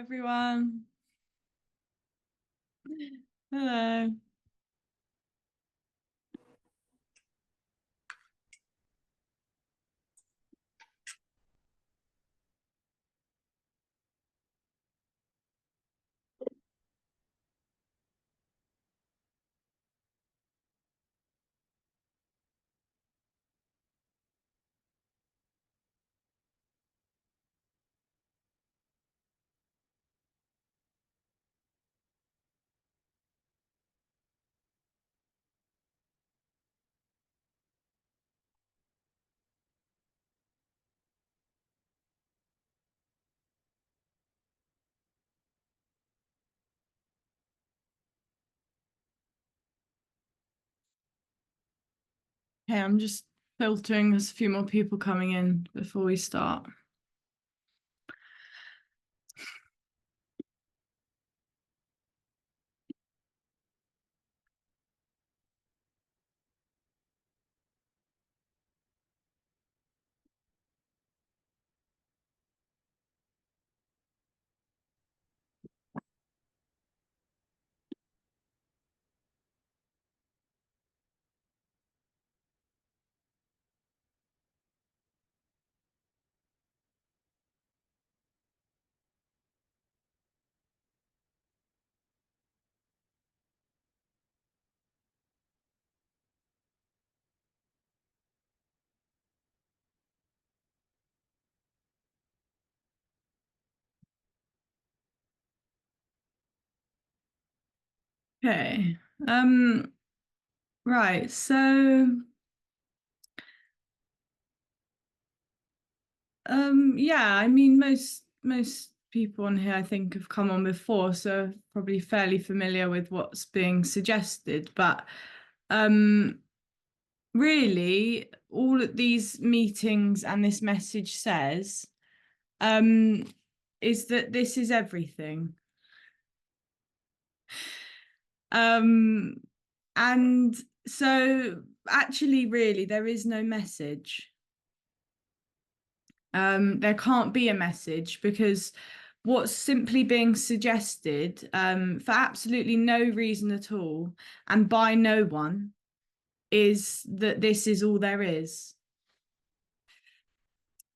everyone. Hello. Okay, I'm just filtering. There's a few more people coming in before we start. Okay. Right. So, yeah, I mean, most people on here, I think, have come on before, so probably fairly familiar with what's being suggested. But really, all of these meetings and this message says is that this is everything. And so actually, really, there is no message. There can't be a message because what's simply being suggested, for absolutely no reason at all, and by no one, is that this is all there is.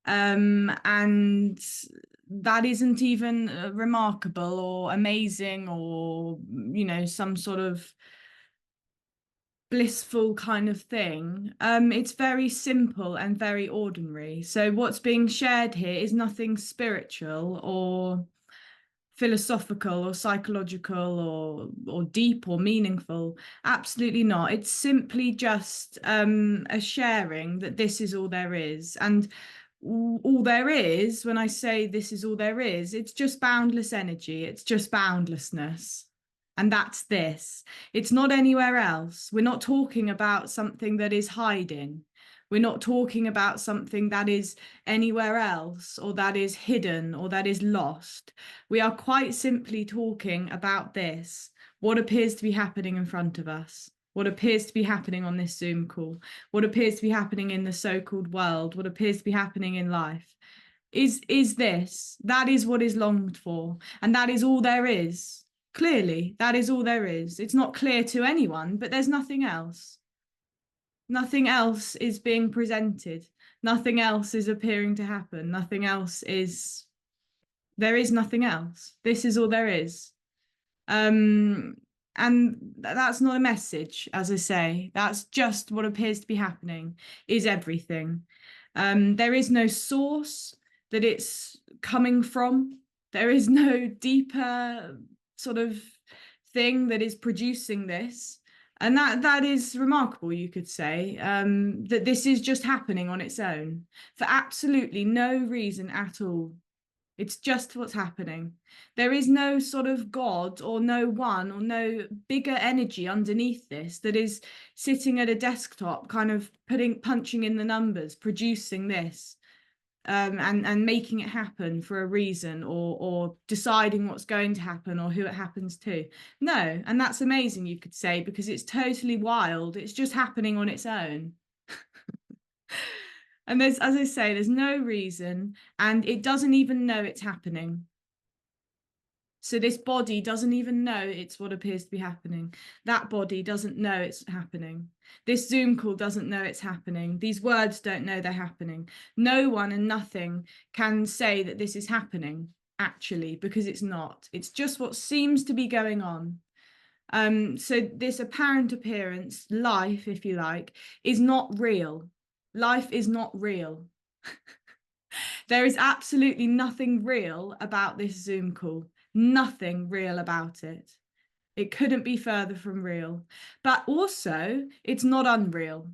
And that isn't even remarkable or amazing or, some sort of blissful kind of thing. It's very simple and very ordinary. So what's being shared here is nothing spiritual or philosophical or psychological or deep or meaningful. Absolutely not. It's simply just a sharing that this is all there is. And all there is, when I say this is all there is, it's just boundless energy. It's just boundlessness. And that's this. It's not anywhere else. We're not talking about something that is hiding. We're not talking about something that is anywhere else or that is hidden or that is lost. We are quite simply talking about this, what appears to be happening in front of us, what appears to be happening on this Zoom call, what appears to be happening in the so-called world, what appears to be happening in life. Is this, that is what is longed for, and that is all there is. Clearly, that is all there is. It's not clear to anyone, but there's nothing else. Nothing else is being presented. Nothing else is appearing to happen. Nothing else is, there is nothing else. This is all there is. And that's not a message, as I say. That's just what appears to be happening, is everything. There is no source that it's coming from. There is no deeper sort of thing that is producing this. And that is remarkable, you could say, that this is just happening on its own for absolutely no reason at all. It's just what's happening. There is no sort of God or no one or no bigger energy underneath this that is sitting at a desktop, kind of punching in the numbers, producing this. And making it happen for a reason or deciding what's going to happen or who it happens to. No, and that's amazing, you could say, because it's totally wild. It's just happening on its own. And there's, as I say, there's no reason, and it doesn't even know it's happening. So this body doesn't even know it's what appears to be happening. That body doesn't know it's happening. This Zoom call doesn't know it's happening. These words don't know they're happening. No one and nothing can say that this is happening, actually, because it's not. It's just what seems to be going on. So this apparent appearance, life, if you like, is not real. Life is not real. There is absolutely nothing real about this Zoom call. Nothing real about it. It couldn't be further from real. But also, it's not unreal.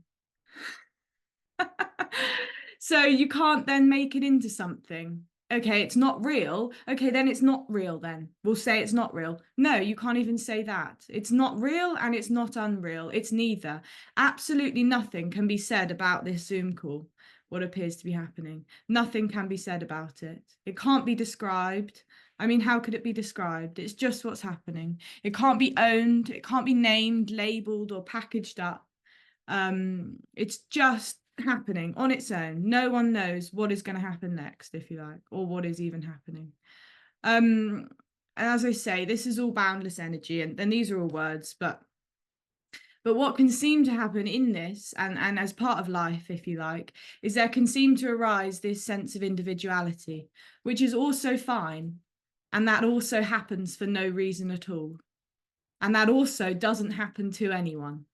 So you can't then make it into something. Okay, it's not real. Okay, then it's not real then. We'll say it's not real. No, you can't even say that. It's not real and it's not unreal. It's neither. Absolutely nothing can be said about this Zoom call, what appears to be happening. Nothing can be said about it. It can't be described. I mean, how could it be described? It's just what's happening. It can't be owned. It can't be named, labeled, or packaged up. It's just happening on its own. No one knows what is going to happen next, if you like, or what is even happening. And as I say, this is all boundless energy, and these are all words, but what can seem to happen in this, and as part of life, if you like, is there can seem to arise this sense of individuality, which is also fine. And that also happens for no reason at all. And that also doesn't happen to anyone.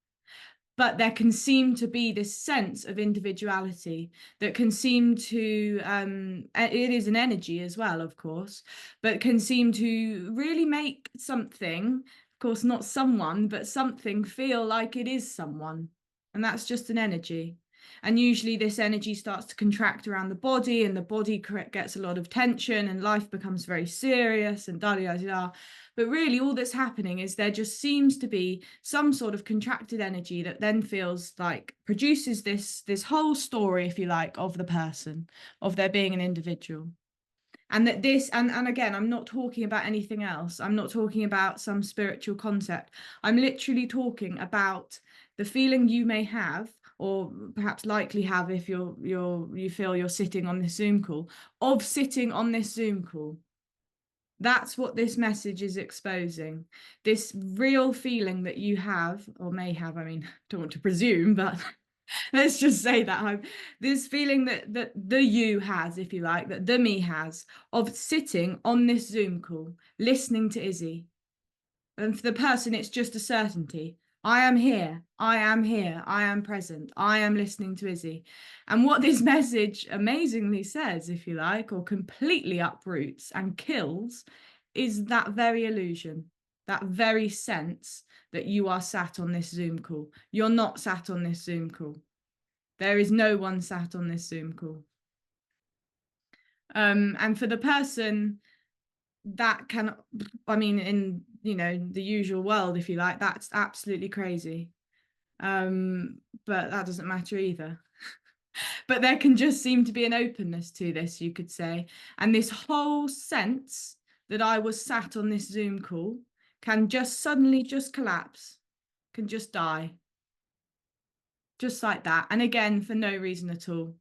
But there can seem to be this sense of individuality that can seem to, it is an energy as well, of course, but can seem to really make something, of course, not someone, but something feel like it is someone. And that's just an energy. And usually this energy starts to contract around the body, and the body gets a lot of tension, and life becomes very serious and da da da. But really, all that's happening is there just seems to be some sort of contracted energy that then feels like produces this whole story, if you like, of the person, of there being an individual. And that this, and again, I'm not talking about anything else. I'm not talking about some spiritual concept. I'm literally talking about the feeling you may have, or perhaps likely have, if you feel you're sitting on this Zoom call, of sitting on this Zoom call. That's what this message is exposing. This real feeling that you have, or may have, I mean, don't want to presume, but let's just say that this feeling that the you has, if you like, that the me has, of sitting on this Zoom call, listening to Izzy. And for the person, it's just a certainty. I am here. I am here. I am present. I am listening to Izzy. And what this message amazingly says, if you like, or completely uproots and kills, is that very illusion, that very sense that you are sat on this Zoom call. You're not sat on this Zoom call. There is no one sat on this Zoom call. And for the person that can, I mean, in, the usual world, if you like, that's absolutely crazy. But that doesn't matter either. But there can just seem to be an openness to this, you could say. And this whole sense that I was sat on this Zoom call can just suddenly just collapse, can just die. Just like that. And again, for no reason at all.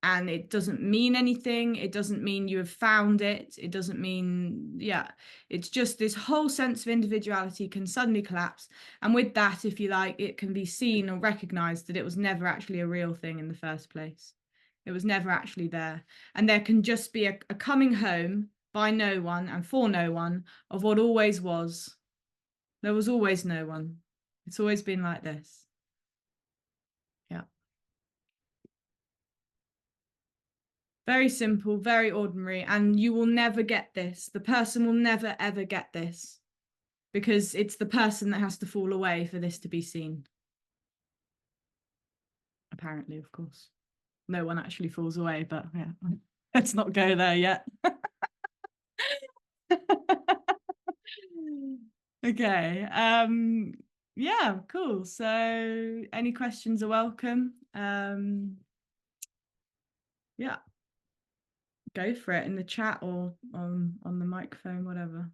And it doesn't mean anything. It doesn't mean you have found it. It doesn't mean, yeah, it's just this whole sense of individuality can suddenly collapse. And with that, if you like, it can be seen or recognized that it was never actually a real thing in the first place. It was never actually there. And there can just be a coming home by no one and for no one of what always was. There was always no one. It's always been like this. Yeah. Very simple, very ordinary, and you will never get this. The person will never, ever get this, because it's the person that has to fall away for this to be seen. Apparently, of course. No one actually falls away, but yeah, let's not go there yet. Okay. Yeah, cool. So any questions are welcome. Yeah, go for it in the chat or on the microphone, whatever.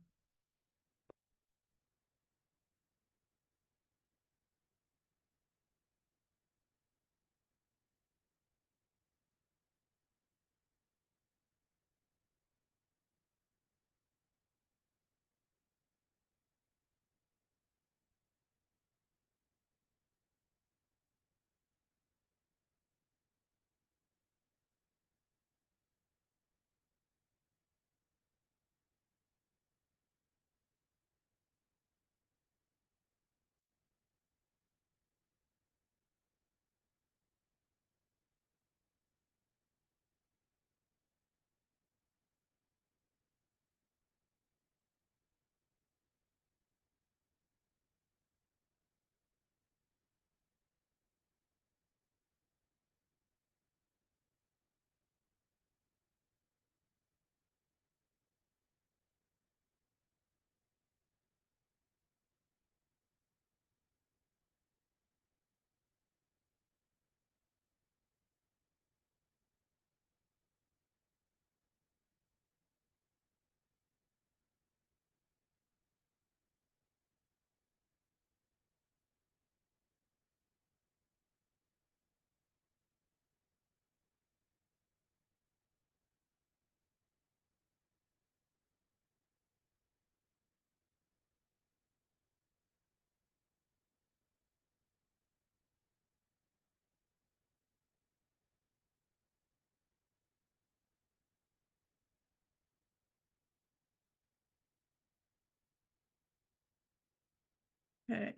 Okay.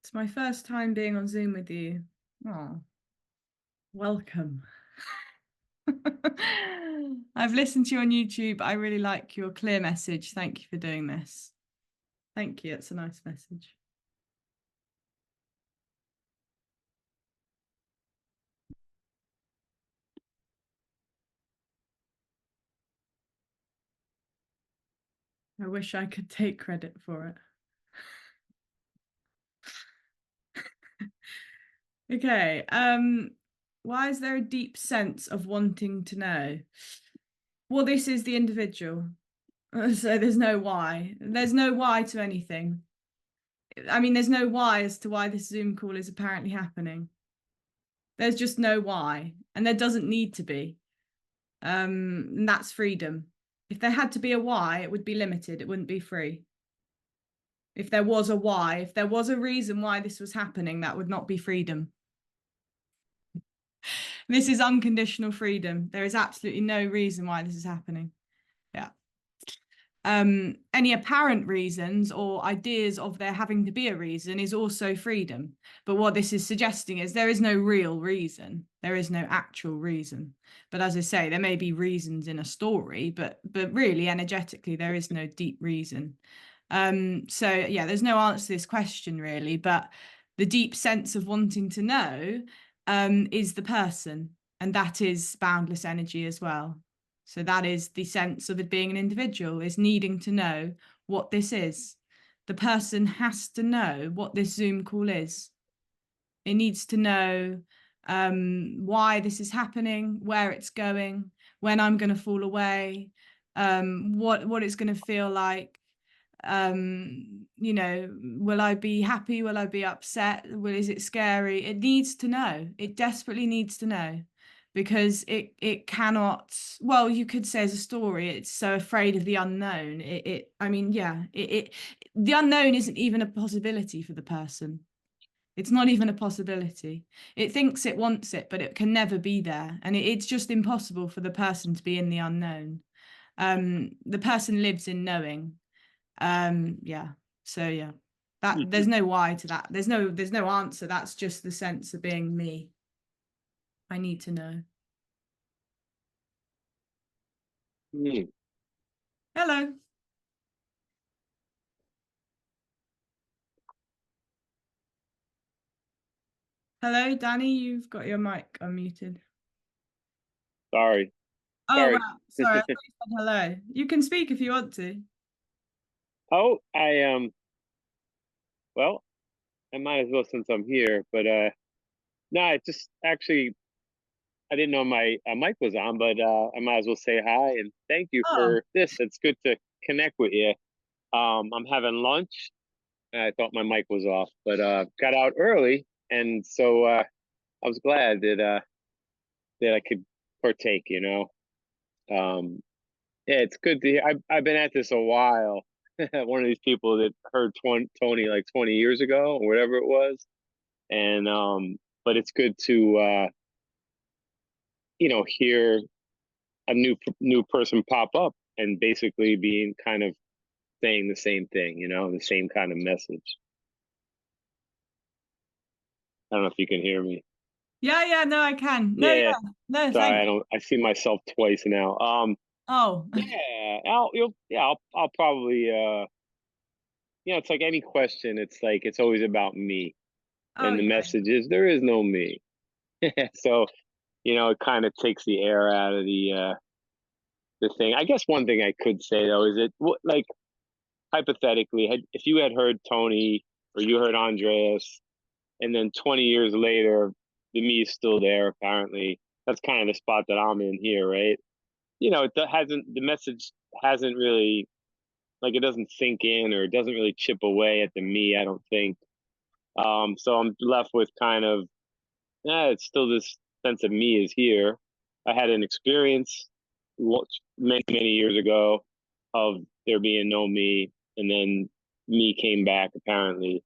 It's my first time being on Zoom with you. Oh, welcome. I've listened to you on YouTube. I really like your clear message. Thank you for doing this. Thank you. It's a nice message. I wish I could take credit for it. Okay. Why is there a deep sense of wanting to know? Well, this is the individual. So there's no why. There's no why to anything. I mean, there's no why as to why this Zoom call is apparently happening. There's just no why, and there doesn't need to be. And that's freedom. If there had to be a why, it would be limited. It wouldn't be free. If there was a why, if there was a reason why this was happening, that would not be freedom. This is unconditional freedom. There is absolutely no reason why this is happening. Yeah. Any apparent reasons or ideas of there having to be a reason is also freedom. But what this is suggesting is there is no real reason. There is no actual reason. But as I say, there may be reasons in a story, but really energetically, there is no deep reason. So yeah, there's no answer to this question really, but the deep sense of wanting to know is the person, and that is boundless energy as well. So that is the sense of it being an individual, is needing to know what this is. The person has to know what this Zoom call is. It needs to know why this is happening, where it's going, when I'm going to fall away, what it's going to feel like. Will I be happy? Will I be upset? Is it scary? It needs to know. It desperately needs to know, because it cannot, well, you could say as a story, it's so afraid of the unknown. The unknown isn't even a possibility for the person. It's not even a possibility. It thinks it wants it, but it can never be there. And it's just impossible for the person to be in the unknown. The person lives in knowing. Yeah. So yeah, that there's no why to that. There's no answer. That's just the sense of being me. I need to know. Hello. Hello, Danny. You've got your mic unmuted. Sorry. Oh, right. Sorry. I thought you said hello. You can speak if you want to. Oh, well, I might as well since I'm here, but no, it just actually I didn't know my mic was on, but I might as well say hi and thank you Oh, for this. It's good to connect with you. I'm having lunch. And I thought my mic was off, but got out early, and so I was glad that I could partake. Yeah, it's good to hear. I've been at this a while. One of these people that heard Tony like 20 years ago or whatever it was, and but it's good to hear a new person pop up and basically being kind of saying the same thing, the same kind of message. I don't know if you can hear me. yeah. No, I can. No, Yeah, yeah. No, sorry, thank you. I see myself twice now. Oh, Yeah, I'll probably it's like any question. It's like it's always about me, and the okay. message is there is no me. So it kind of takes the air out of the thing. I guess one thing I could say though is it like hypothetically, if you had heard Tony or you heard Andreas, and then 20 years later, the me is still there. Apparently, that's kind of the spot that I'm in here, right? The message hasn't really like it doesn't sink in or it doesn't really chip away at the me. I don't think. So I'm left with kind of, it's still this sense of me is here. I had an experience many years ago of there being no me, and then me came back apparently,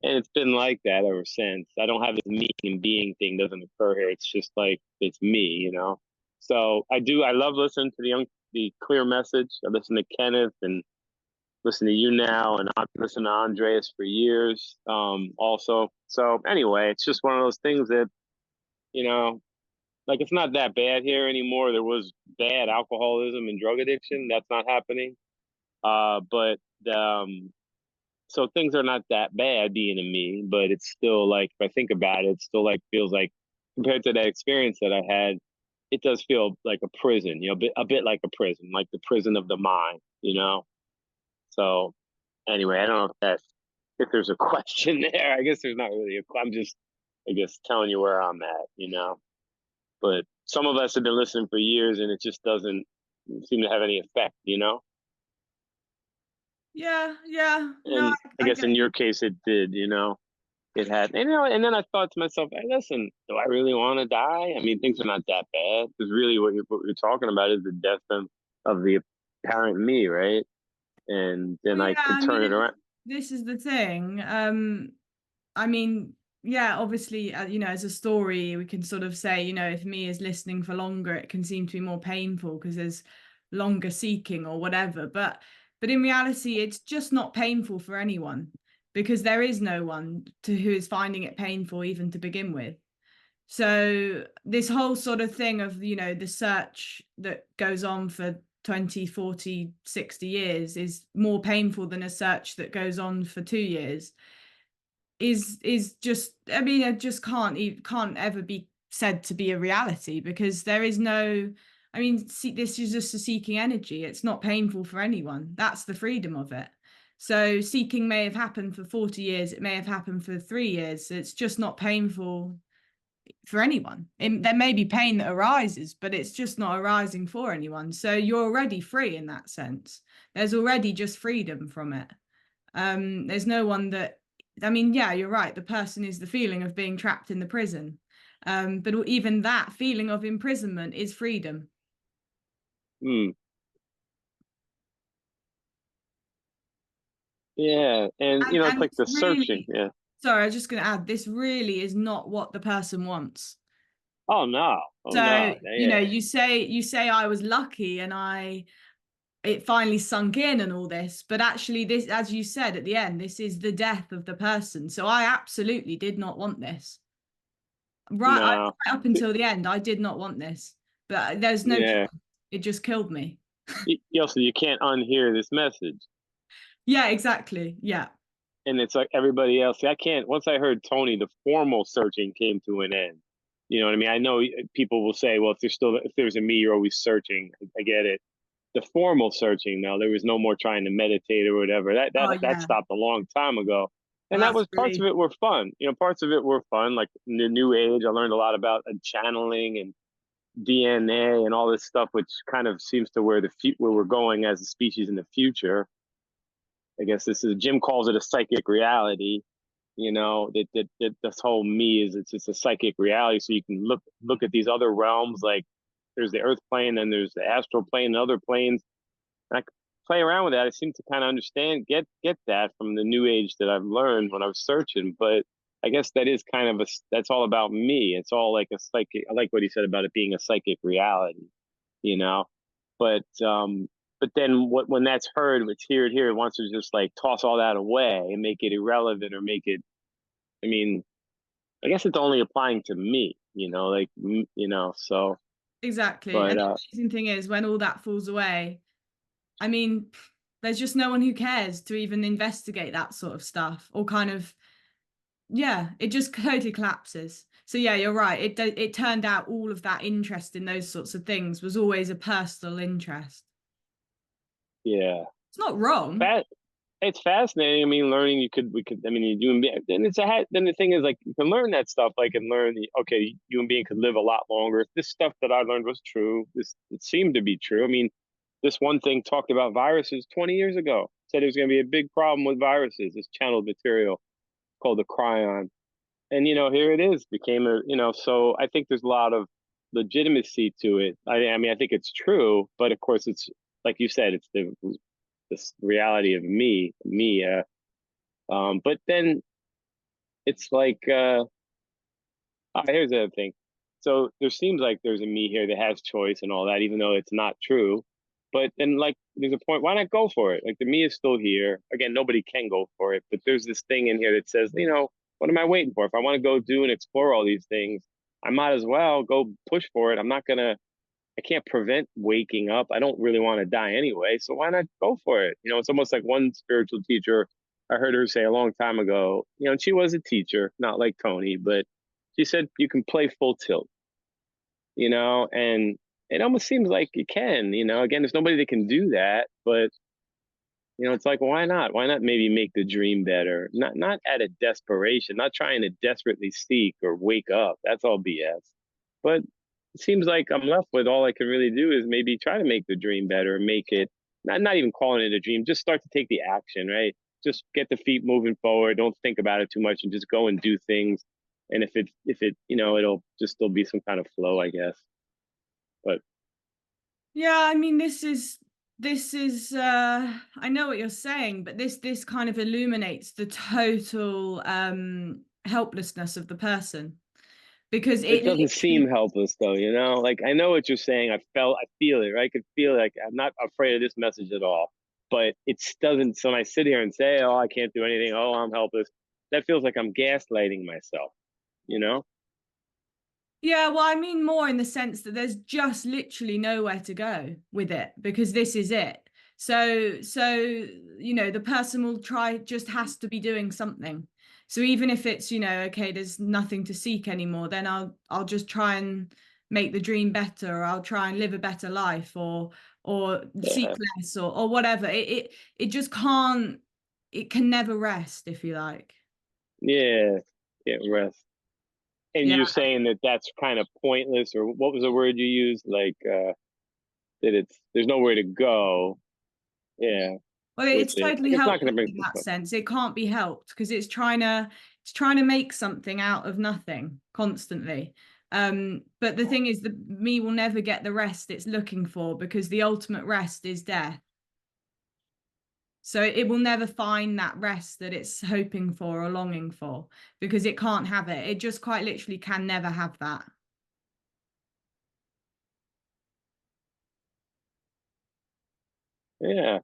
and it's been like that ever since. I don't have this me and being thing doesn't occur here. It's just like it's me. So I love listening to the clear message. I listen to Kenneth and listen to you now, and I've listened to Andreas for years, also. So anyway, it's just one of those things that, you know, like it's not that bad here anymore. There was bad alcoholism and drug addiction. That's not happening. But so things are not that bad being a me, but it's still like, if I think about it, it still like feels like, compared to that experience that I had, it does feel like a prison, a bit like a prison, like the prison of the mind. So anyway, I don't know if there's a question there. I guess there's not really I'm just, I guess, telling you where I'm at. But some of us have been listening for years and it just doesn't seem to have any effect. Yeah. No, And I I guess get in you. your case it did. It had, and then I thought to myself, hey, listen, do I really want to die? I mean, things are not that bad. Because really what you're talking about is the death of the apparent me, right? And then Well, yeah, I could I mean, turn it around. this is the thing. I mean, yeah, obviously, as a story, we can sort of say, if me is listening for longer, it can seem to be more painful because there's longer seeking or whatever. But in reality, it's just not painful for anyone because there is no one who is finding it painful even to begin with. So this whole sort of thing of, the search that goes on for 20, 40, 60 years is more painful than a search that goes on for 2 years is just, I mean, it just can't ever be said to be a reality because there is no, I mean, this is just a seeking energy. It's not painful for anyone. That's the freedom of it. So seeking may have happened for 40 years, it may have happened for 3 years. It's just not painful for anyone. There may be pain that arises, but it's just not arising for anyone. So you're already free in that sense. There's already just freedom from it. There's no one that, I mean, yeah, you're right. The person is the feeling of being trapped in the prison. But even that feeling of imprisonment is freedom. Hmm. Yeah, and it's And like it's the searching. really, Yeah. sorry, I was just going to add, this really is not what the person wants. Oh no. Oh So, no. Yeah. you say I was lucky and it finally sunk in and all this, but actually this, as you said at the end, this is the death of the person. So I absolutely did not want this. No. Right up until the end, I did not want this, but there's no choice. Yeah. It just killed me. Also, you can't unhear this message. Yeah, exactly. Yeah. And it's like everybody else. See, I can't. Once I heard Tony, the formal searching came to an end. You know what I mean? I know people will say, "Well, if there's a me, you're always searching." I get it. The formal searching, now there was no more trying to meditate or whatever. That Oh, that that yeah. stopped a long time ago. And Well, that that's was parts of really it were fun. Parts of it were fun. Like in the new age, I learned a lot about channeling and DNA and all this stuff, which kind of seems to where we're going as a species in the future. I guess Jim calls it a psychic reality. That this whole me is, it's just a psychic reality. So you can look at these other realms, like there's the earth plane, and there's the astral plane and other planes. And I play around with that. I seem to kind of get that from the new age that I've learned when I was searching. But I guess that is kind of that's all about me. It's all like a psychic. I like what he said about it being a psychic reality, you know. But then when that's heard, it's here, it wants to just like toss all that away and make it irrelevant or make it. I mean, I guess it's only applying to me, like So, exactly. but And the amazing thing is when all that falls away, I mean, there's just no one who cares to even investigate that sort of stuff or kind of, yeah, it just totally collapses. So yeah, you're right. It turned out all of that interest in those sorts of things was always a personal interest. yeah, It's not wrong. that it's fascinating. I mean, learning I mean, you human being. Then the thing is, like, you can learn that stuff. Like, and learn okay, human being could live a lot longer. If this stuff that I learned was true, it seemed to be true. I mean, this one thing talked about viruses 20 years ago. Said there was going to be a big problem with viruses. This channeled material called the Cryon, and here it is. Became a So I think there's a lot of legitimacy to it. I mean, I think it's true, but of course, it's like you said, it's this reality of me. But then it's like, here's the other thing. So there seems like there's a me here that has choice and all that, even though it's not true. But then, like, there's a point, why not go for it? Like, the me is still here. Again, nobody can go for it, but there's this thing in here that says, what am I waiting for? If I want to go do and explore all these things, I might as well go push for it. I can't prevent waking up. I don't really want to die anyway. So why not go for it? It's almost like one spiritual teacher, I heard her say a long time ago, and she was a teacher, not like Tony, but she said, you can play full tilt, and it almost seems like you can, again, there's nobody that can do that, but it's like, why not? Why not maybe make the dream better? Not out of desperation, not trying to desperately seek or wake up. That's all BS. But it seems like I'm left with all I can really do is maybe try to make the dream better, make it not even calling it a dream, just start to take the action, right? Just get the feet moving forward. Don't think about it too much and just go and do things. And if it, it'll just still be some kind of flow, I guess. But Yeah, I mean, this is I know what you're saying, but this kind of illuminates the total helplessness of the person, because it it doesn't seem literally, helpless though, Like, I know what you're saying. I feel it, right? I could feel it. Like, I'm not afraid of this message at all. But it doesn't. So when I sit here and say, "Oh, I can't do anything," "Oh, I'm helpless," that feels like I'm gaslighting myself. You know? yeah, well, I mean more in the sense that there's just literally nowhere to go with it, because this is it. So the person will try, just has to be doing something. So even if it's, okay, there's nothing to seek anymore, then I'll just try and make the dream better, or I'll try and live a better life, or seek Yeah, less, or whatever. It just can't, it can never rest, if you like. yeah, get rest. And Yeah. you're saying that that's kind of pointless, or what was the word you used? Like, that there's nowhere to go. Yeah, Well, with it's it. totally Like, it's not helpless going to bring in some that fun. sense. It can't be helped because it's trying to make something out of nothing constantly. But the thing is, the me will never get the rest it's looking for, because the ultimate rest is death. So it will never find that rest that it's hoping for or longing for, because it can't have it. It just quite literally can never have that. Yeah.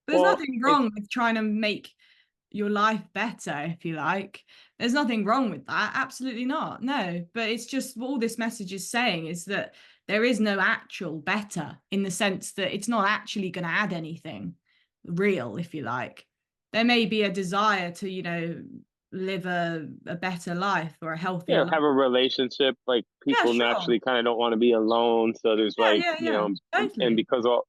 There's Well, nothing it's wrong with trying to make your life better, if you like. There's nothing wrong with that. Absolutely not. No. But it's just, what all this message is saying is that there is no actual better, in the sense that it's not actually going to add anything real, if you like. There may be a desire to, live a better life or a healthier life. have a relationship. Like, Yeah, people sure. naturally kind of don't want to be alone. So there's Yeah, like, yeah, yeah. and Totally. because all,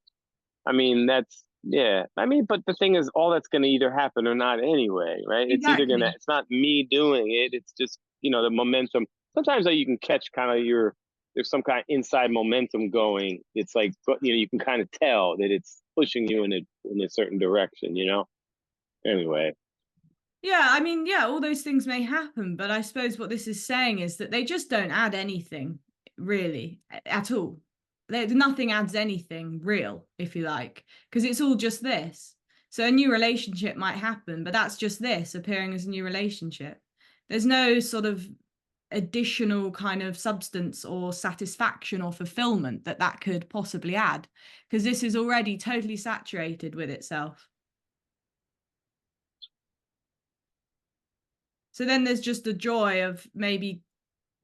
I mean, that's, yeah. I mean, but the thing is, all that's going to either happen or not anyway, right? Exactly. It's not me doing it. It's just, the momentum. Sometimes you can catch kind of there's some kind of inside momentum going. It's like, you can kind of tell that it's pushing you in a certain direction, Anyway, Yeah, I mean, yeah, all those things may happen, but I suppose what this is saying is that they just don't add anything really at all. Nothing adds anything real, if you like, because it's all just this. So a new relationship might happen, but that's just this appearing as a new relationship. There's no sort of additional kind of substance or satisfaction or fulfillment that could possibly add, because this is already totally saturated with itself. So then there's just the joy of maybe,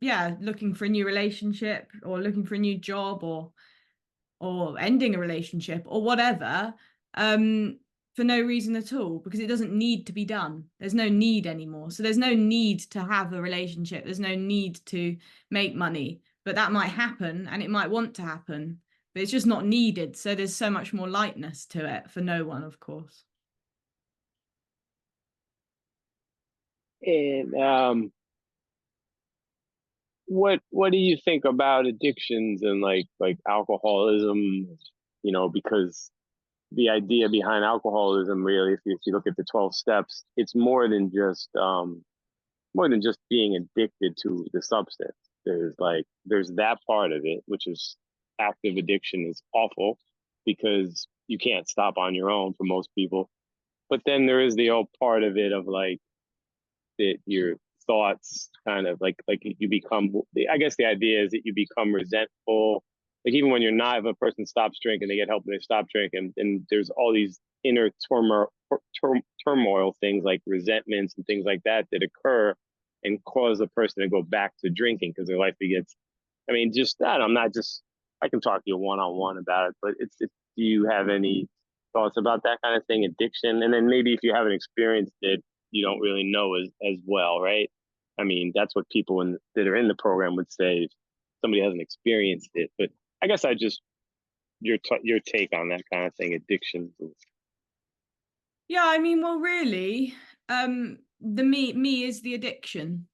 yeah, looking for a new relationship, or looking for a new job, or ending a relationship or whatever, for no reason at all, because it doesn't need to be done. There's no need anymore. So there's no need to have a relationship. There's no need to make money, but that might happen and it might want to happen, but it's just not needed. So there's so much more lightness to it for no one, of course. and what do you think about addictions and like alcoholism? Because the idea behind alcoholism, really, if you look at the 12 steps, it's more than just being addicted to the substance. There's that part of it, which is active addiction is awful because you can't stop on your own for most people. But then there is the old part of it of like that your thoughts kind of like you become, I guess the idea is that you become resentful like even when you're not, if a person stops drinking, they get help and they stop drinking, and there's all these inner turmoil things like resentments and things like that that occur and cause a person to go back to drinking because their life begins. I mean, just that. I'm not just. I can talk to you one on one about it, but it's. Do you have any thoughts about that kind of thing, addiction, and then maybe if you haven't experienced it, you don't really know as well, right? I mean, that's what people that are in the program would say if somebody hasn't experienced it. But I guess I just your take on that kind of thing, addictions. Yeah, I mean, well, really, the me is the addiction.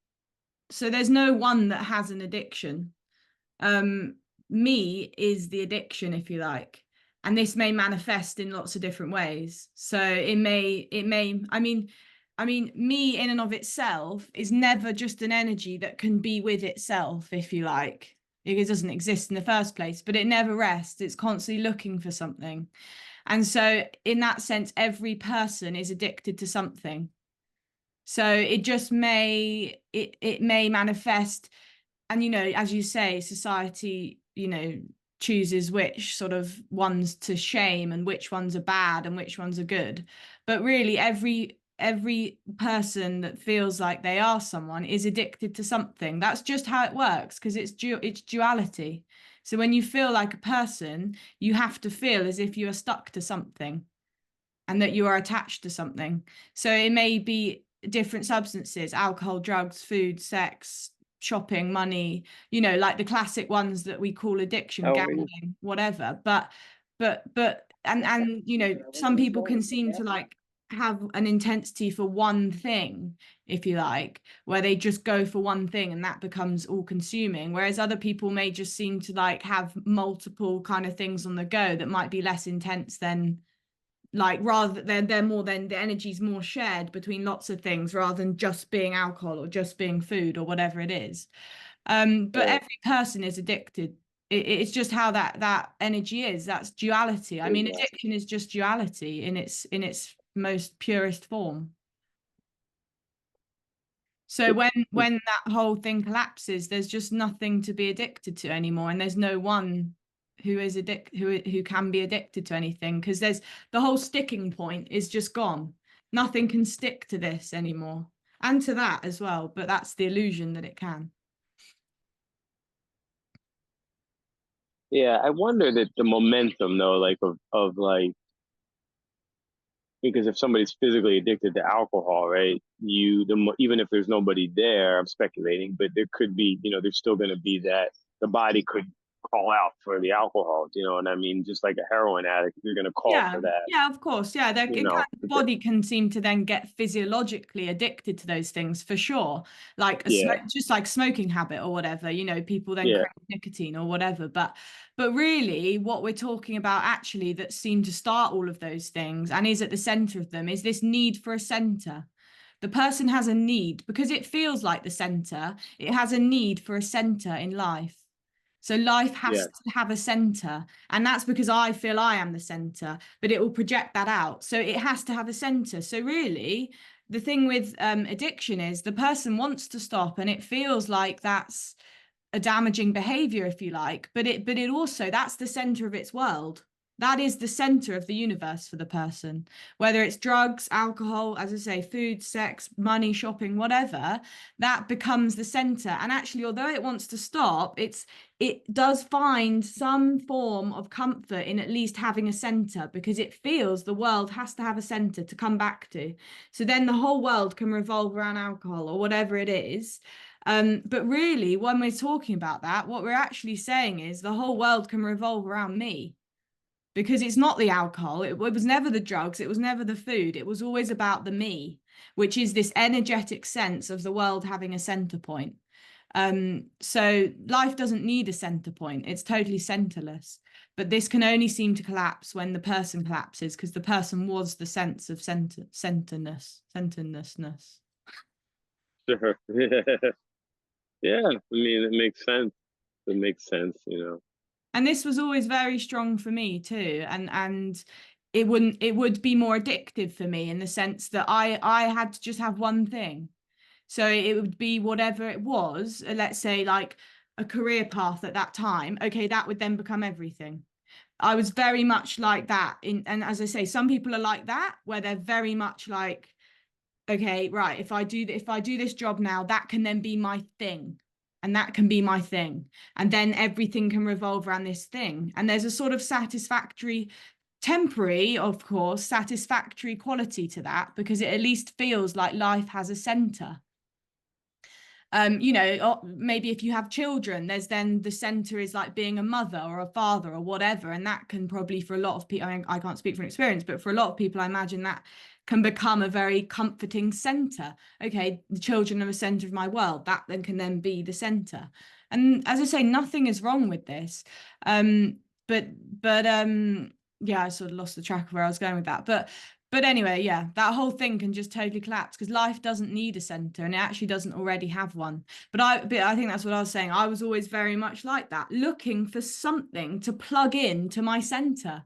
So there's no one that has an addiction. Um, Me is the addiction, if you like. And this may manifest in lots of different ways. So I mean, me in and of itself is never just an energy that can be with itself, if you like. It doesn't exist in the first place, but it never rests. It's constantly looking for something. And so in that sense, every person is addicted to something. So it may manifest, and as you say, society chooses which sort of ones to shame and which ones are bad and which ones are good, but really every person that feels like they are someone is addicted to something. That's just how it works, because it's duality. So when you feel like a person, you have to feel as if you are stuck to something and that you are attached to something. So it may be different substances: alcohol, drugs, food, sex, shopping, money, like the classic ones that we call addiction, Oh, really? gambling, whatever. And some people can seem to like have an intensity for one thing, if you like, where they just go for one thing and that becomes all consuming, whereas other people may just seem to like have multiple kind of things on the go that might be less intense than, like, rather they're more, than the energy's more shared between lots of things rather than just being alcohol or just being food or whatever it is. But Right. every person is addicted. It's just how that energy is. That's duality. I mean, addiction is just duality in its most purest form. So when that whole thing collapses, there's just nothing to be addicted to anymore, and there's no one who can be addicted to anything, because there's the whole sticking point is just gone. Nothing can stick to this anymore, and to that as well, but that's the illusion that it can. Yeah, I wonder that the momentum though, like of like because if somebody's physically addicted to alcohol, right? Even if there's nobody there, I'm speculating, but there could be, there's still going to be that the body could call out for the alcohol. You know what I mean? Just like a heroin addict, you're going to call Yeah, for that. yeah, of course. Yeah, You know, the body can seem to then get physiologically addicted to those things for sure. Like yeah, just like smoking habit or whatever, people then yeah, crave nicotine or whatever. But really what we're talking about actually that seem to start all of those things and is at the center of them is this need for a center. The person has a need because it feels like the center. It has a need for a center in life. So life has yeah, to have a center. And that's because I feel I am the center, but it will project that out. So it has to have a center. So really, the thing with addiction is the person wants to stop, and it feels like that's a damaging behavior, if you like, but it also, that's the center of its world. That is the center of the universe for the person, whether it's drugs, alcohol, as I say, food, sex, money, shopping, whatever. That becomes the center. And actually, although it wants to stop, it does find some form of comfort in at least having a center, because it feels the world has to have a center to come back to. So then the whole world can revolve around alcohol or whatever it is. But really, when we're talking about that, what we're actually saying is the whole world can revolve around me, because it's not the alcohol. It was never the drugs. It was never the food. It was always about the me, which is this energetic sense of the world having a center point. So life doesn't need a center point. It's totally centerless. But this can only seem to collapse when the person collapses, because the person was the sense of centerness. sure. Yeah, I mean, it makes sense. It makes sense. And this was always very strong for me too, and it would be more addictive for me in the sense that I had to just have one thing. So it would be whatever it was, let's say, like a career path at that time, okay, that would then become everything. I was very much like that and as I say, some people are like that, where they're very much like, okay, right, if I do this job now, that can then be my thing. And that can be my thing. And then everything can revolve around this thing. And there's a sort of satisfactory, temporary, of course, satisfactory quality to that, because it at least feels like life has a center. Maybe if you have children, there's then the center is like being a mother or a father or whatever. And that can probably, for a lot of people, I mean, I can't speak from experience, but for a lot of people, I imagine that can become a very comforting center. Okay, the children are the center of my world. That then can then be the center. And as I say, nothing is wrong with this. But yeah, I sort of lost the track of where I was going with that. But anyway, yeah, that whole thing can just totally collapse because life doesn't need a center and it actually doesn't already have one. But I think that's what I was saying. I was always very much like that, looking for something to plug in to my center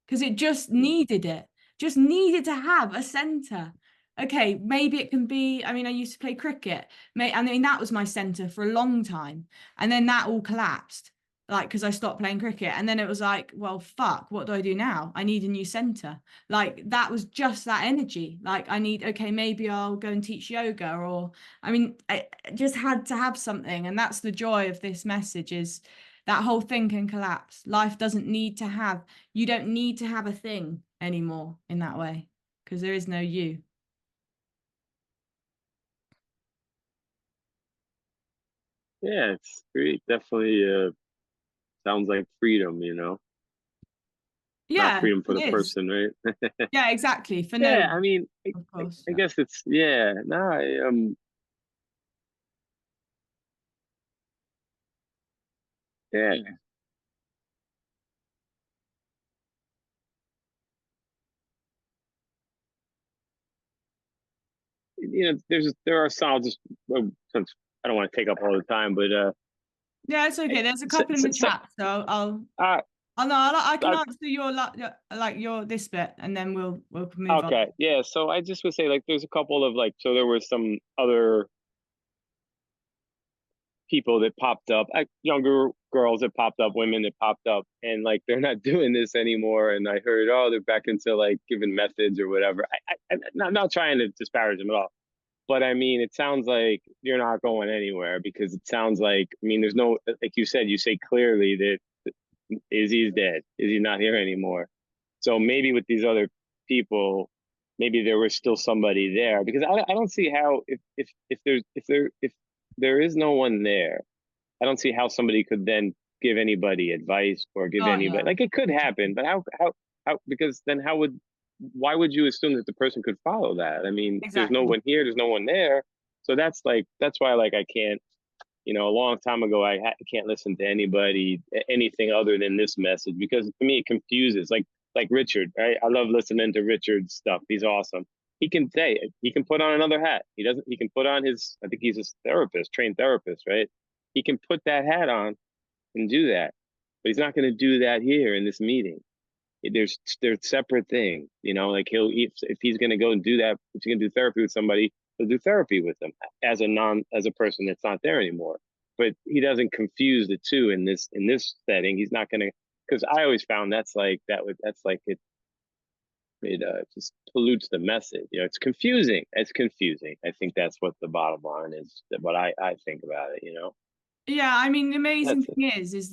because it just needed to have a center. Okay, maybe it can be, I mean, I used to play cricket. I mean, that was my center for a long time. And then that all collapsed like because I stopped playing cricket and then it was like, well, fuck, what do I do now? I need a new center. Like that was just that energy. Like I need, okay, maybe I'll go and teach yoga or I mean, I just had to have something. And that's the joy of this message is that whole thing can collapse. Life doesn't need to have, you don't need to have a thing anymore in that way because there is no you. Yeah, it's great. Definitely sounds like freedom, not Yeah, freedom for it the is. person, right? Yeah, exactly. For no Yeah, I one, mean, of course. I Yeah. guess it's yeah. No, yeah. There are some just since I don't want to take up all the time, but Yeah, it's okay. There's a couple in the so chat, so uh, I'll no, I can uh, answer your this bit, and then we'll move on. okay, yeah. So I just would say like there's a couple of like so there were some other people that popped up, younger girls that popped up, women that popped up, and like they're not doing this anymore. And I heard, oh, they're back into like giving methods or whatever. I'm not trying to disparage them at all, but I mean, it sounds like you're not going anywhere because it sounds like, I mean, there's no, like you said, you say clearly that Izzy's dead. Izzy's not here anymore. So maybe with these other people, maybe there was still somebody there because I don't see how if there is no one there, I don't see how somebody could then give anybody advice or give Oh anybody yeah, like it could happen, exactly. but how because then how would why would you assume that the person could follow that? I mean, there's no Exactly. one here, there's no one there. So that's why like I can't, a long time ago I can't listen to anybody anything other than this message because to me it confuses like Richard, right? I love listening to Richard's stuff. He's awesome. He can say he can put on another hat. He can put on his I think he's a therapist, trained therapist, right? He can put that hat on and do that. But he's not going to do that here in this meeting. There's separate things, like if he's going to go and do that, if he's going to do therapy with somebody, he'll do therapy with them as a person that's not there anymore. But he doesn't confuse the two in this setting. He's not going to, because I always found that's like it just pollutes the message. It's confusing. It's confusing. I think that's what the bottom line is. What I think about it. Yeah, I mean, the amazing That's it. thing is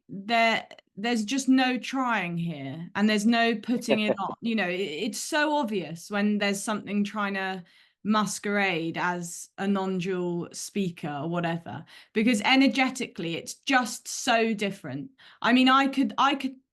that there's just no trying here, and there's no putting it on. It's so obvious when there's something trying to masquerade as a non-dual speaker or whatever, because energetically it's just so different. I mean, I could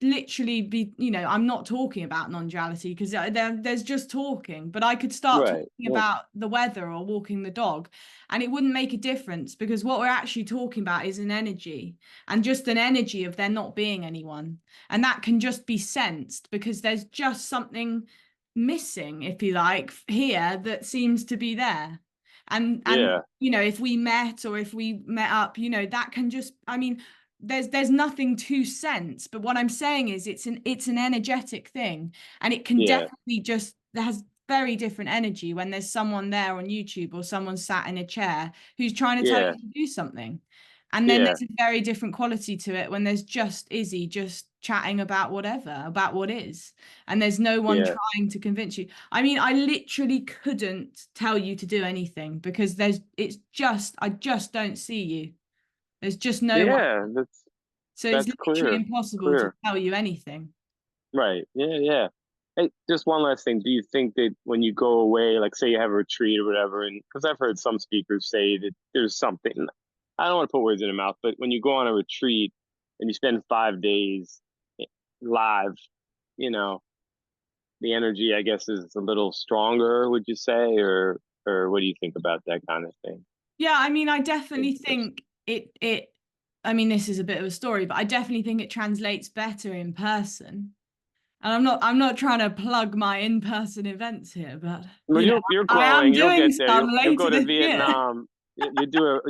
literally be, I'm not talking about non-duality because there's just talking, but I could start Right. talking Yeah. about the weather or walking the dog and it wouldn't make a difference because what we're actually talking about is an energy and just an energy of there not being anyone. And that can just be sensed because there's just something missing, if you like, here that seems to be there. And Yeah. if we met or if we met up, that can just, I mean, there's nothing to sense. But what I'm saying is it's an energetic thing. And it can Yeah. definitely just there has very different energy when there's someone there on YouTube or someone sat in a chair who's trying to tell Yeah. you to do something. And then Yeah. there's a very different quality to it when there's just Izzy just chatting about whatever, about what is. And there's no one Yeah. trying to convince you. I mean, I literally couldn't tell you to do anything because I just don't see you. There's just no one. Yeah. So it's That's literally clear. impossible to Clear. tell you anything. Right. Yeah. Yeah. Hey, just one last thing. Do you think that when you go away, like say you have a retreat or whatever, and because I've heard some speakers say that there's something, I don't want to put words in their mouth, but when you go on a retreat and you spend 5 days live, you know, the energy, I guess, is a little stronger, would you say? Or what do you think about that kind of thing? Yeah, I mean, I definitely think I mean, this is a bit of a story, but I definitely think it translates better in person. And I'm not trying to plug my in-person events here, but Well, you're I am growing. You'll doing get there. some You'll later go to this year. Vietnam. You do